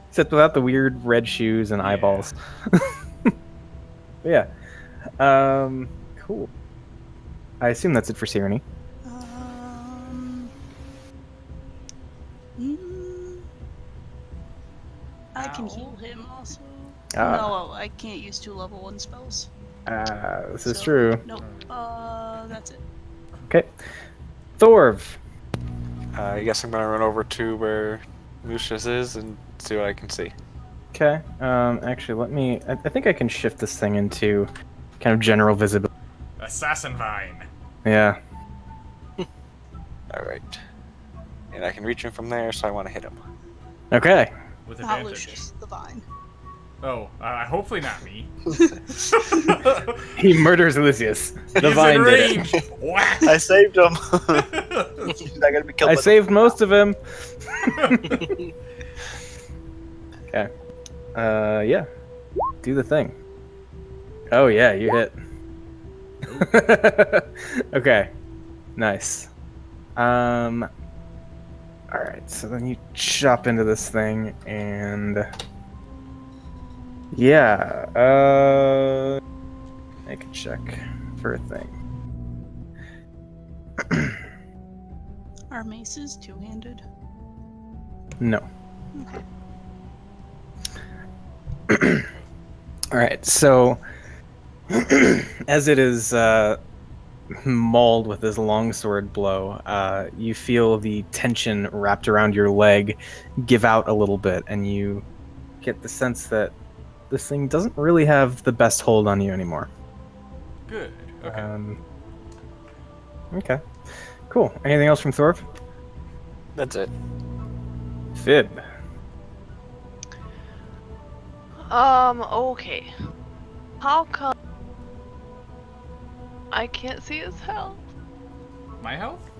Except without the weird red shoes and Yeah. eyeballs. Yeah. Cool. I assume that's it for Tyranny. I can Ow. heal him also. Ah. No, I can't use 2 level 1 spells. This is So, true. Nope. That's it. Okay. Thorv. I guess I'm gonna run over to where Lucius is and see what I can see. Okay. Actually, let me. I think I can shift this thing into kind of general visibility. Assassin Vine. Yeah. Alright. And I can reach him from there, so I want to hit him. Okay. With Not advantage. Lucius, the vine. Oh, hopefully not me. He murders Lucius. The He's vine in did range. Whack. I saved him! He's not gonna be it. killed I by saved most of him. Okay. Yeah. Do the thing. Oh yeah, you hit. Okay. Nice. All right. So then you chop into this thing and yeah. Make a check for a thing. Are maces 2-handed? No. Okay. All right, so as it is mauled with this longsword blow, you feel the tension wrapped around your leg give out a little bit, and you get the sense that this thing doesn't really have the best hold on you anymore. Good. Okay. Okay. Cool. Anything else from Thorv? That's it. Fib. Okay. How come I can't see his health? My health?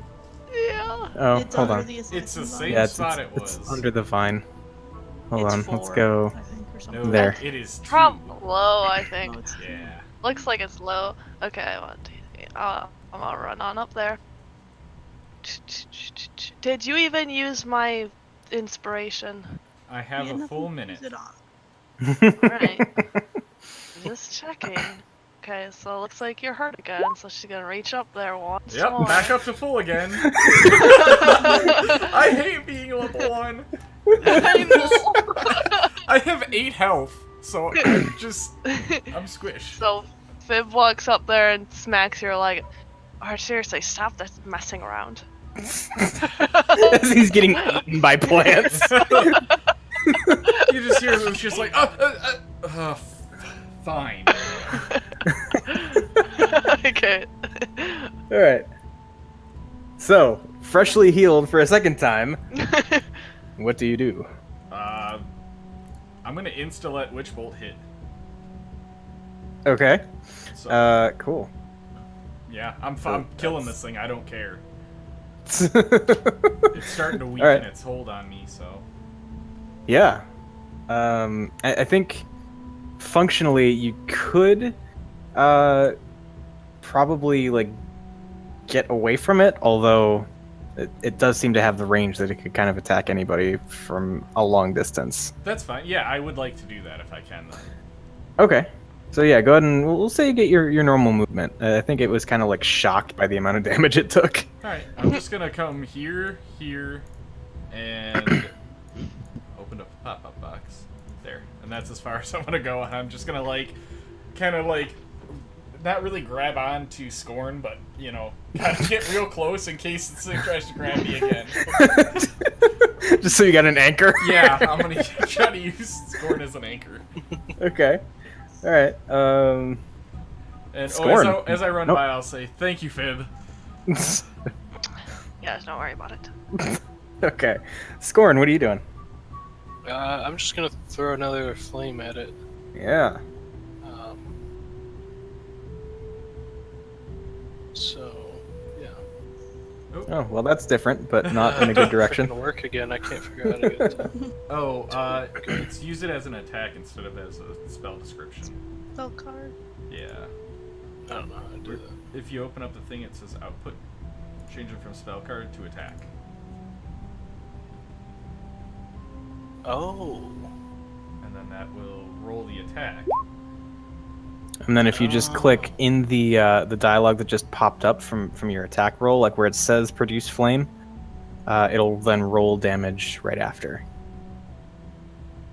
Oh, it's hold under on. the It's the assassin same vine. spot it was. It's under the vine. Hold It's on, let's 4, go. I think, or No, something. There. it is 2. Low, I think. Oh, it's Yeah. Looks like it's low. Okay, 1, 2, 3. I'm gonna run on up there. Did you even use my inspiration? I have Yeah, a nothing full to minute. use it on. Right. Just checking. Okay, so it looks like you're hurt again, so she's gonna reach up there once Yep, more. back up to full again. I hate being level 1. I know. I have 8 health, so I'm squished. So Fib walks up there and smacks your leg. Or seriously, stop this messing around. As he's getting eaten by plants. You just hear it's just like, fine. Okay. Alright. So, freshly healed for a second time, what do you do? I'm gonna insta-let Witch Bolt hit. Okay. So, Cool. yeah, I'm so killing that's- this thing, I don't care. It's starting to weaken Alright. its hold on me, so... Yeah. I think functionally you could probably like get away from it, although it does seem to have the range that it could kind of attack anybody from a long distance. That's fine. Yeah, I would like to do that if I can, though. Okay. So yeah, go ahead and we'll say you get your normal movement. I think it was kind of like shocked by the amount of damage it took. Alright, I'm just gonna come here, and open up a pop-up box. There. And that's as far as I'm gonna go, and I'm just gonna, like, kind of, like, not really grab on to Scorn, but, you know, kind of get real close in case this thing tries to grab me again. Just so you got an anchor. Yeah, I'm gonna try to use Scorn as an anchor. Okay. All right. And Scorn. as I run Nope. by, I'll say, thank you, Fib. Yeah, don't worry about it. Okay. Scorn, what are you doing? I'm just gonna throw another flame at it. Yeah. So, yeah. Oh, well, that's different, but not in a good direction. Frickin' work again. I can't figure out how to get it. Oh, let's use it as an attack instead of as a spell description. Spell card. Yeah. I don't know how to do that. If you open up the thing, it says output. Change it from spell card to attack. Oh. And then that will roll the attack. And then if you just click in the dialogue that just popped up from your attack roll, like where it says produce flame, it'll then roll damage right after.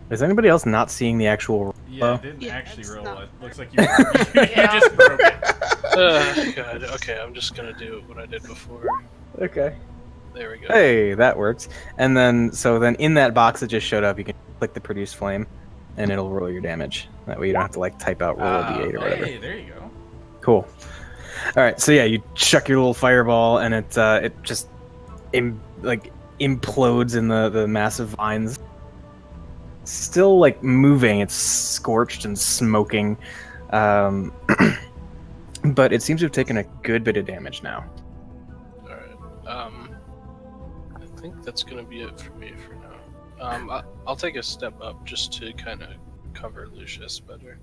Is anybody else not seeing the actual Yeah, it didn't Yeah, actually it's roll. not- It looks like you just broke it. God. Okay, I'm just gonna do what I did before. Okay. There we go. Hey, that works. And then in that box that just showed up, you can click the produce flame, and it'll roll your damage. That way you don't have to like type out roll a d8 or whatever. Hey, there you go. Cool. All right, so yeah, you chuck your little fireball, and it just implodes in the massive vines. Still like moving, it's scorched and smoking, but it seems to have taken a good bit of damage now. Alright. I think that's gonna be it for me for now. I'll take a step up just to kind of cover Lucius better.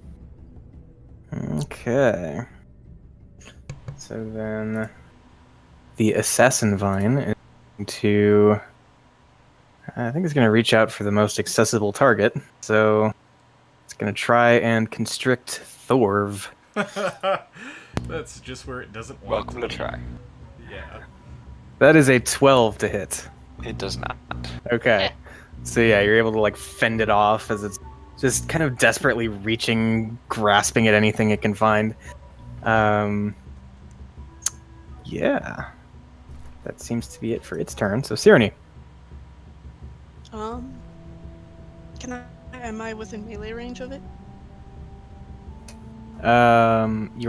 Okay. So then, the assassin vine is going to. I think it's going to reach out for the most accessible target. So it's going to try and constrict Thorv. That's just where it doesn't want Welcome to try. Yeah. That is a 12 to hit. It does not. Okay. So yeah, you're able to like fend it off as it's just kind of desperately reaching, grasping at anything it can find. Yeah. That seems to be it for its turn. So Cyrene. Am I within melee range of it? You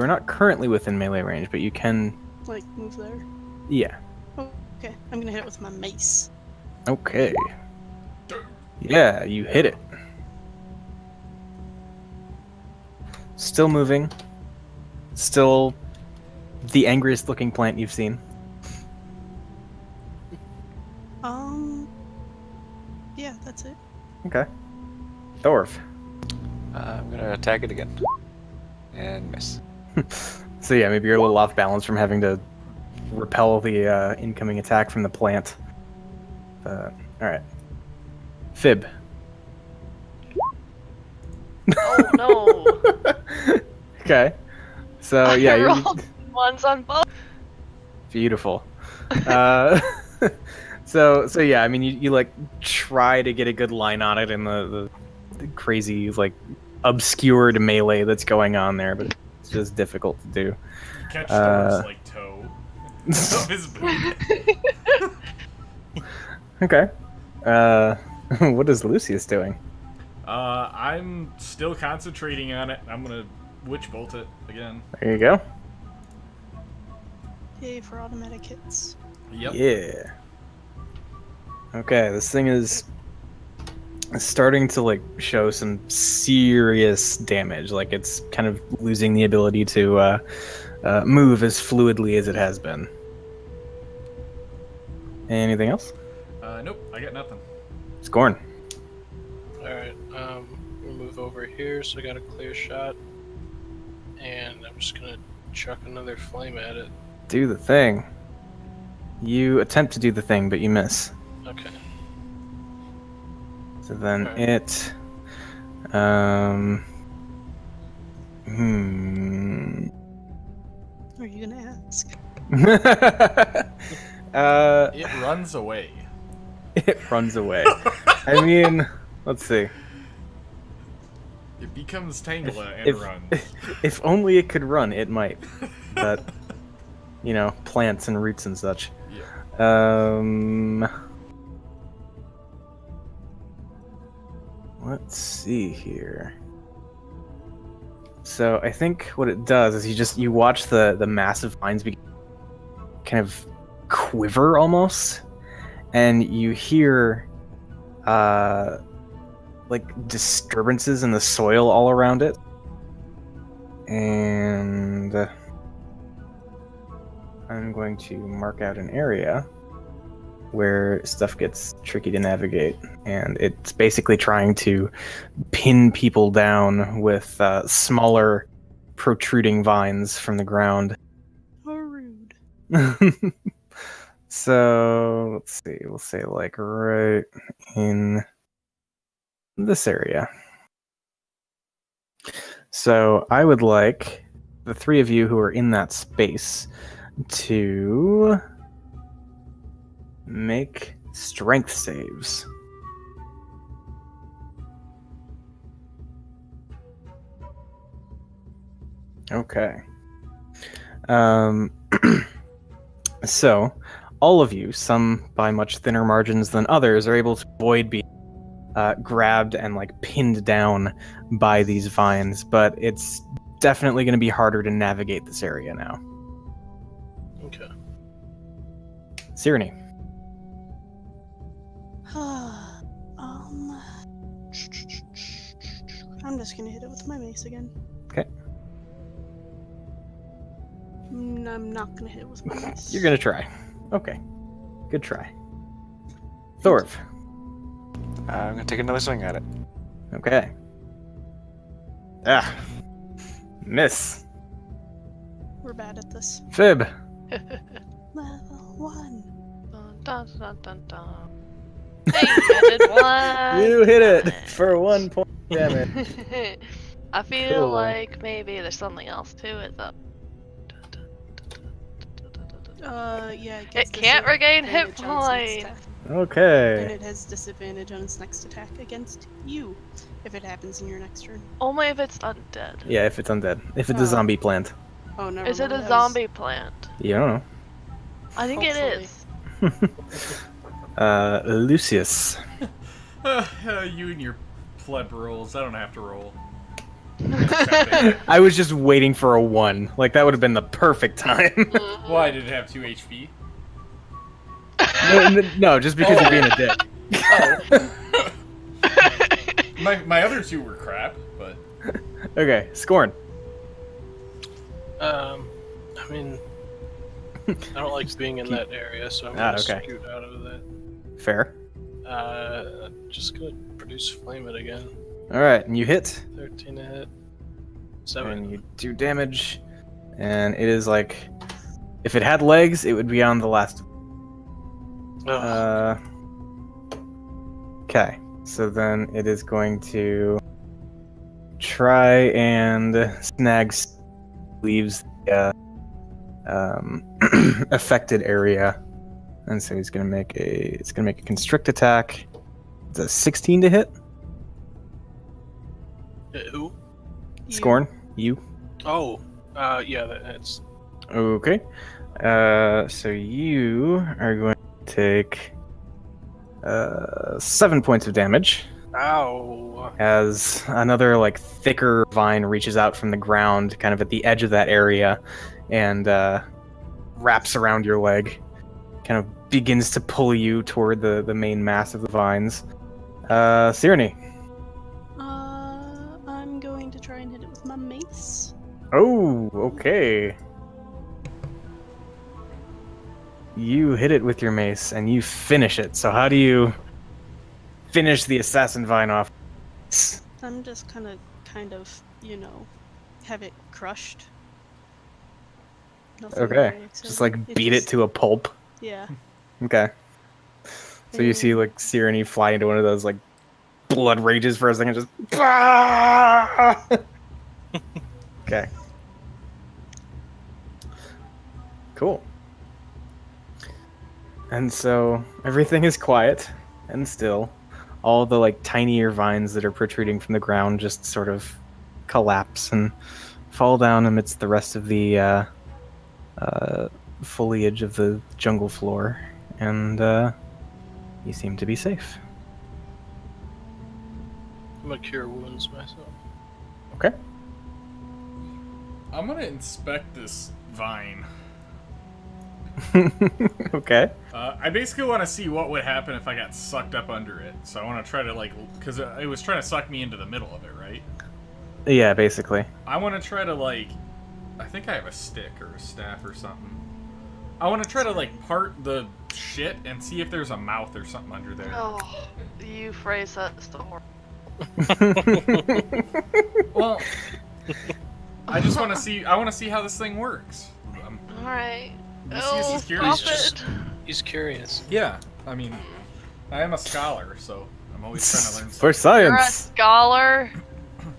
are not currently within melee range, but you can. Like, move there? Yeah. Okay, I'm gonna hit it with my mace. Okay. Yeah, you hit it. Still moving. Still the angriest looking plant you've seen. Yeah, that's it. Okay. Thorf. I'm gonna attack it again. And miss. So yeah, maybe you're a little off balance from having to repel the incoming attack from the plant. All right. Fib. Oh no! Okay. So I yeah, you're rolled ones on both. beautiful. Uh, so yeah, I mean, you like try to get a good line on it in the crazy like obscured melee that's going on there, but it's just difficult to do. You catch Thor's like toe of his boot. Okay. What is Lucius doing? I'm still concentrating on it. I'm gonna witch bolt it again. There you go. Yay for automatic hits. Yep. Yeah. Okay, this thing is starting to like show some serious damage. Like it's kind of losing the ability to move as fluidly as it has been. Anything else? Nope, I got nothing. Scorn. Alright, we'll move over here so I got a clear shot. And I'm just gonna chuck another flame at it. Do the thing. You attempt to do the thing, but you miss. Okay. So then Alright. it. Are you gonna ask? It runs away. It runs away. I mean, let's see. It becomes Tangela and If, runs. if only it could run, it might. But, you know, plants and roots and such. Yeah. Let's see here. So I think what it does is you watch the massive vines kind of quiver almost, and you hear like disturbances in the soil all around it, and I'm going to mark out an area where stuff gets tricky to navigate, and it's basically trying to pin people down with smaller protruding vines from the ground. How rude. So let's see, we'll say like right in this area. So I would like the three of you who are in that space to make strength saves. Okay. So, all of you, some by much thinner margins than others, are able to avoid being grabbed and like pinned down by these vines, but it's definitely going to be harder to navigate this area now. Okay. Sirenny. I'm just gonna hit it with my mace again. Okay. I'm not gonna hit it with my mace. You're going to try. Okay. Good try. Thorv. I'm gonna take another swing at it. Okay. Ah. Miss. We're bad at this. Fib. Level 1. Dun, dun, dun, dun, dun. Hey, I did one. You hit it for 1 point. Damn it. I feel Cool. like maybe there's something else to it though. Yeah. It can't regain hit disadvantage on its next points. attack. And Okay. it has disadvantage on its next attack against you, if it happens in your next turn. Only if it's undead. Yeah, if it's undead. If it's a Oh. zombie plant. Oh no. Is it a zombie plant? You don't know. I think it Hopefully. is. Lucius. You and your pleb rolls. I don't have to roll. I was just waiting for a 1. Like, that would have been the perfect time. Why did it have 2 HP? No, just because you're being a dick. My other 2 were crap, but Okay, Scorn. I mean, I don't like being in that area, so I'm gonna okay. scoot out of that. Fair. Just gonna produce flame it again. All right, and you hit, 13 to hit. 7. and you do damage, and it is like, if it had legs, it would be on the last. Ugh. Okay, so then it is going to try and snag leaves the affected area, and so he's gonna make a constrict attack. It's a 16 to hit. Who? You- Scorn, you. Oh, yeah, that's. Okay. So you are going to take 7 points of damage Ow. as another like thicker vine reaches out from the ground, kind of at the edge of that area, and wraps around your leg, kind of begins to pull you toward the main mass of the vines. Sirenny. I'm going to try and hit it with my mace. Oh, okay. You hit it with your mace and you finish it. So how do you finish the assassin vine off? I'm just kind of, have it crushed. Nothing Okay. very Just exciting. like beat it to a pulp. Yeah. Okay. So you see like Sirenny fly into one of those like blood rages for a second, just okay. Cool. And so everything is quiet and still. All the like tinier vines that are protruding from the ground just sort of collapse and fall down amidst the rest of the foliage of the jungle floor, and you seem to be safe. I'm gonna cure wounds myself. Okay. I'm gonna inspect this vine. Okay. I basically want to see what would happen if I got sucked up under it. So I want to try to like, because it was trying to suck me into the middle of it, right? Yeah, basically. I want to try to like, I think I have a stick or a staff or something. I want to try to like part the shit and see if there's a mouth or something under there. Oh, you phrase that so horrible. Well, I just want to see. I want to see how this thing works. All right. This Oh, is curious. stop it. He's curious. Yeah, I mean, I am a scholar, so I'm always trying to learn For something. You're a science. scholar.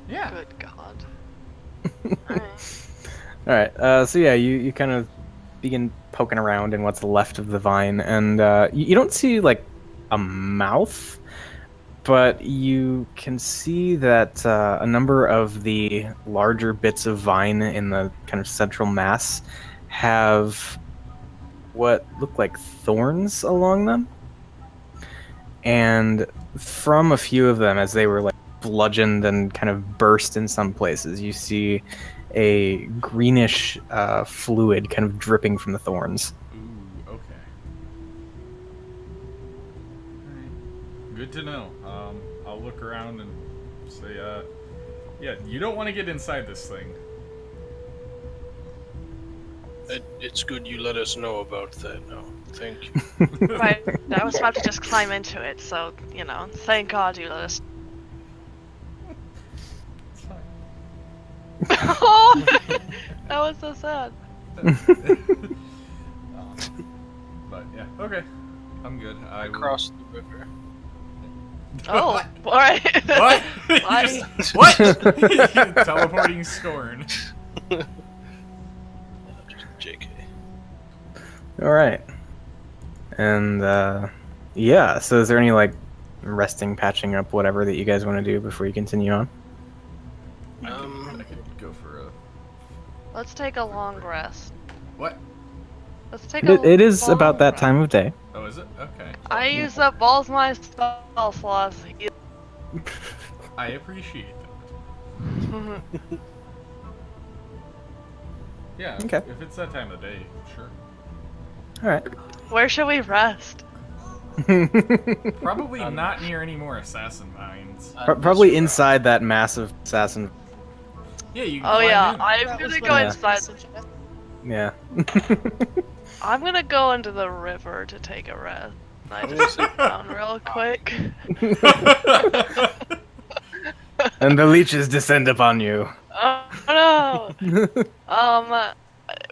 Yeah. Good God. Alright. All right. So yeah, you kind of begin poking around in what's left of the vine, and you don't see like a mouth, but you can see that a number of the larger bits of vine in the kind of central mass have what look like thorns along them. And from a few of them, as they were like bludgeoned and kind of burst in some places, you see a greenish fluid kind of dripping from the thorns. Ooh, okay. Alright. Good to know. I'll look around and say, yeah, you don't want to get inside this thing. It's good you let us know about that now. Thank you. Right. I was about to just climb into it, so, thank God you let us. It's fine. Oh, that was so sad. But yeah, okay. I'm good. I will- Across the river. Oh, alright. What? Why? What? Teleporting Scorn. JK. All right. And yeah, so is there any like resting, patching up, whatever that you guys want to do before you continue on? I could go for a. Let's take a long rest. What? Let's take a It is long about that rest. time of day. Oh, is it? Okay. I used up all my spell slots. I appreciate that. Yeah. Okay. If it's that time of day, sure. All right. Where should we rest? Probably not near any more assassin vines. Probably inside that massive assassin. Yeah, you can Oh climb yeah, in. I'm That was gonna what go I Yeah. was inside. Yeah. I'm gonna go into the river to take a rest. I just sit down real quick. And the leeches descend upon you. Oh no!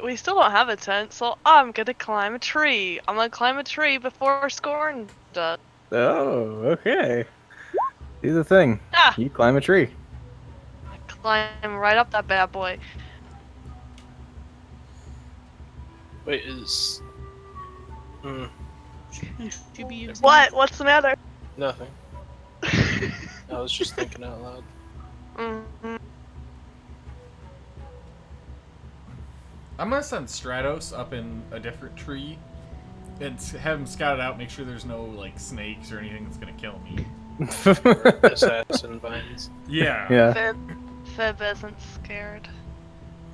We still don't have a tent, so I'm gonna climb a tree. I'm gonna climb a tree before Scorn does. Oh, okay. Do the thing. Ah! You climb a tree. Climb right up that bad boy. Wait, is. Should be using What? What's the matter? Nothing. I was just thinking out loud. Mhm. I'm gonna send Stratos up in a different tree and have him scout it out, make sure there's no like snakes or anything that's gonna kill me. Assassin vines. Yeah. Yeah. Fib isn't scared.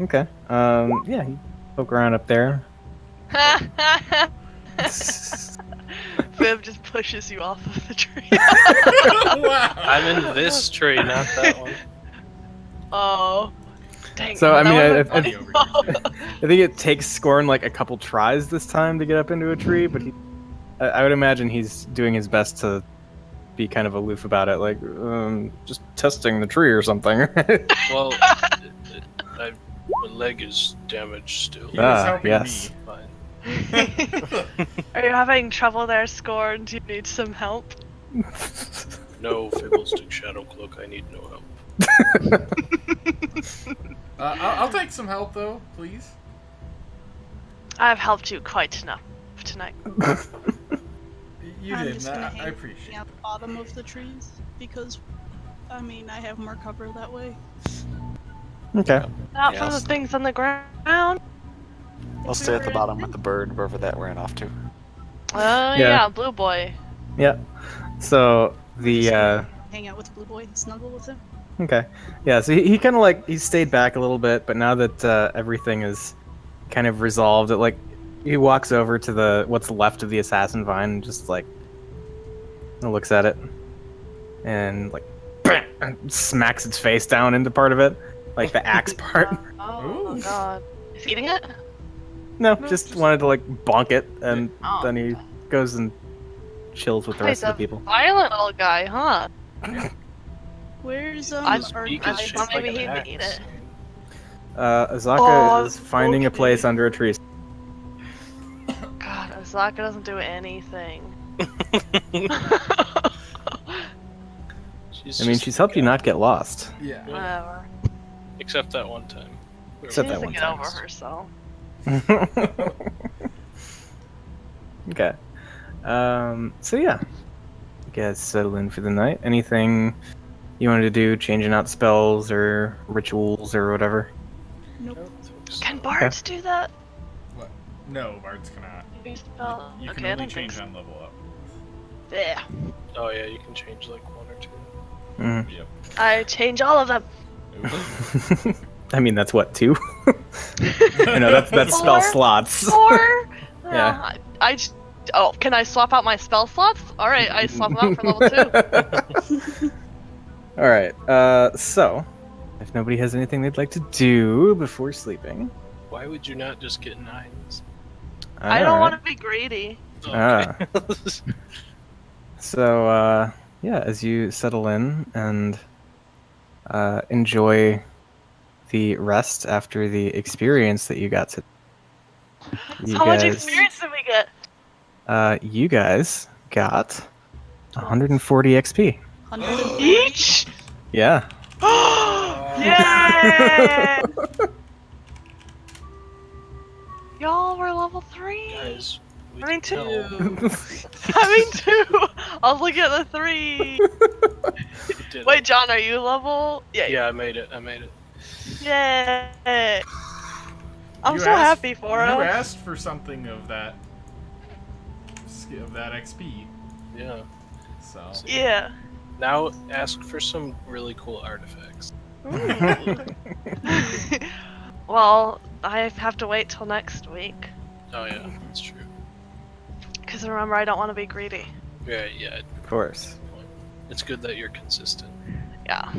Okay. Yeah, you poke around up there. Fib just pushes you off of the tree. Wow. I'm in this tree, not that one. Oh. Dang. So, I that mean, would've I- been I- funny. I think it takes Scorn like a couple tries this time to get up into a tree, but I would imagine he's doing his best to be kind of aloof about it, like just testing the tree or something. Well, my leg is damaged still. He Ah, is helping yes. me. Fine. Are you having trouble there, Scorn? Do you need some help? No, Fiddlestick Shadow Cloak, I need no help. I'll take some help though, please. I've helped you quite enough tonight. You I'm did. just and gonna I hang appreciate at it. the bottom of the trees because, I mean, I have more cover that way. Okay. Not from the Yes. things on the ground. I'll stay at the bottom with the bird, wherever that ran off to. Oh yeah, Blue Boy. Yeah. So the Hang out with Blue Boy, snuggle with him. okay. Yeah, so he kind of like he stayed back a little bit, but now that everything is kind of resolved, it like he walks over to the what's left of the assassin vine and just like looks at it and like smacks its face down into part of it, like the axe part. Oh Ooh. god. Is he eating it? No, No, just just- wanted to like bonk it, and Oh. then he goes and chills with the rest He's of the a people. violent little guy, huh? Where's I our Beak I is thought shaped like maybe an he'd eat axe. it. Azaka Oh, is finding a okay. place under a tree. God, Azaka doesn't do anything. I mean, she's helped you not get lost. Yeah. Whatever. Except that one time. Except She that needs to one get time. over herself. Okay. So yeah, you guys settle in for the night. Anything you wanted to do? Changing out spells or rituals or whatever? Nope. Can bards do that? What? No, bards cannot. Maybe spell. You can Okay, I only don't think change so. on level up. Yeah. Oh yeah, you can change like one or two. Mhm. Yep. I change all of them. Ooh. I mean, that's what, 2? I know that's spell Four? slots. Or Yeah. I just. Oh, can I swap out my spell slots? All right, I swap them out for level 2. All right. So, if nobody has anything they'd like to do before sleeping, Why would you not just get 9s? I don't want to be greedy. Ah. So, yeah, as you settle in and enjoy the rest after the experience that you got to. You How much guys, experience did we get? you guys got 140 XP. 100 Each? Yeah. Yay! Y'all were level 3. Guys, we I mean, can 2. tell. I mean 2. I was looking at the 3. We did Wait, it. John, are you level? Yeah. Yeah, I made it. Yay! I'm You so asked- happy for You us. asked for something of that XP, Yeah. so Yeah. Now ask for some really cool artifacts. Ooh. Well, I have to wait till next week. Oh yeah, that's true. Because remember, I don't want to be greedy. Yeah, Of course. it's good that you're consistent. Yeah.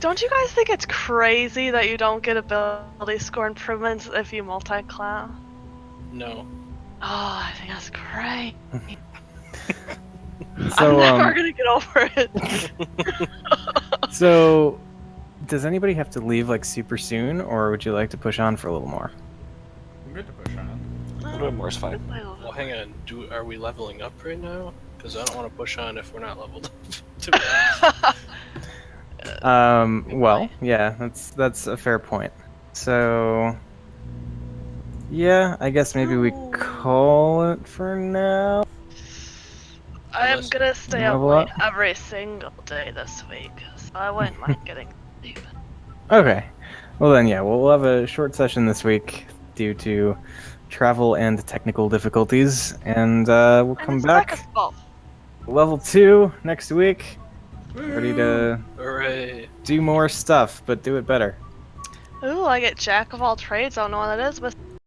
Don't you guys think it's crazy that you don't get ability score improvements if you multi-class? No. Oh, I think that's great. So, I'm never gonna get over it. So, does anybody have to leave like super soon, or would you like to push on for a little more? I'm good to push on. A little bit more is fine. Well, hang on. Are we leveling up right now? Because I don't want to push on if we're not leveled up. To be honest. Well, yeah, that's a fair point. So, yeah, I guess maybe we No. call it for now. I am Unless- gonna stay up Level late up? every single day this week, so I wouldn't mind getting sleep. Okay. Well then, yeah, we'll have a short session this week due to travel and technical difficulties, and we'll And come it's back Becca's fault. level 2 next week, ready to Hooray! do more stuff, but do it better. Ooh, I get Jack of all trades. I don't know what that is, but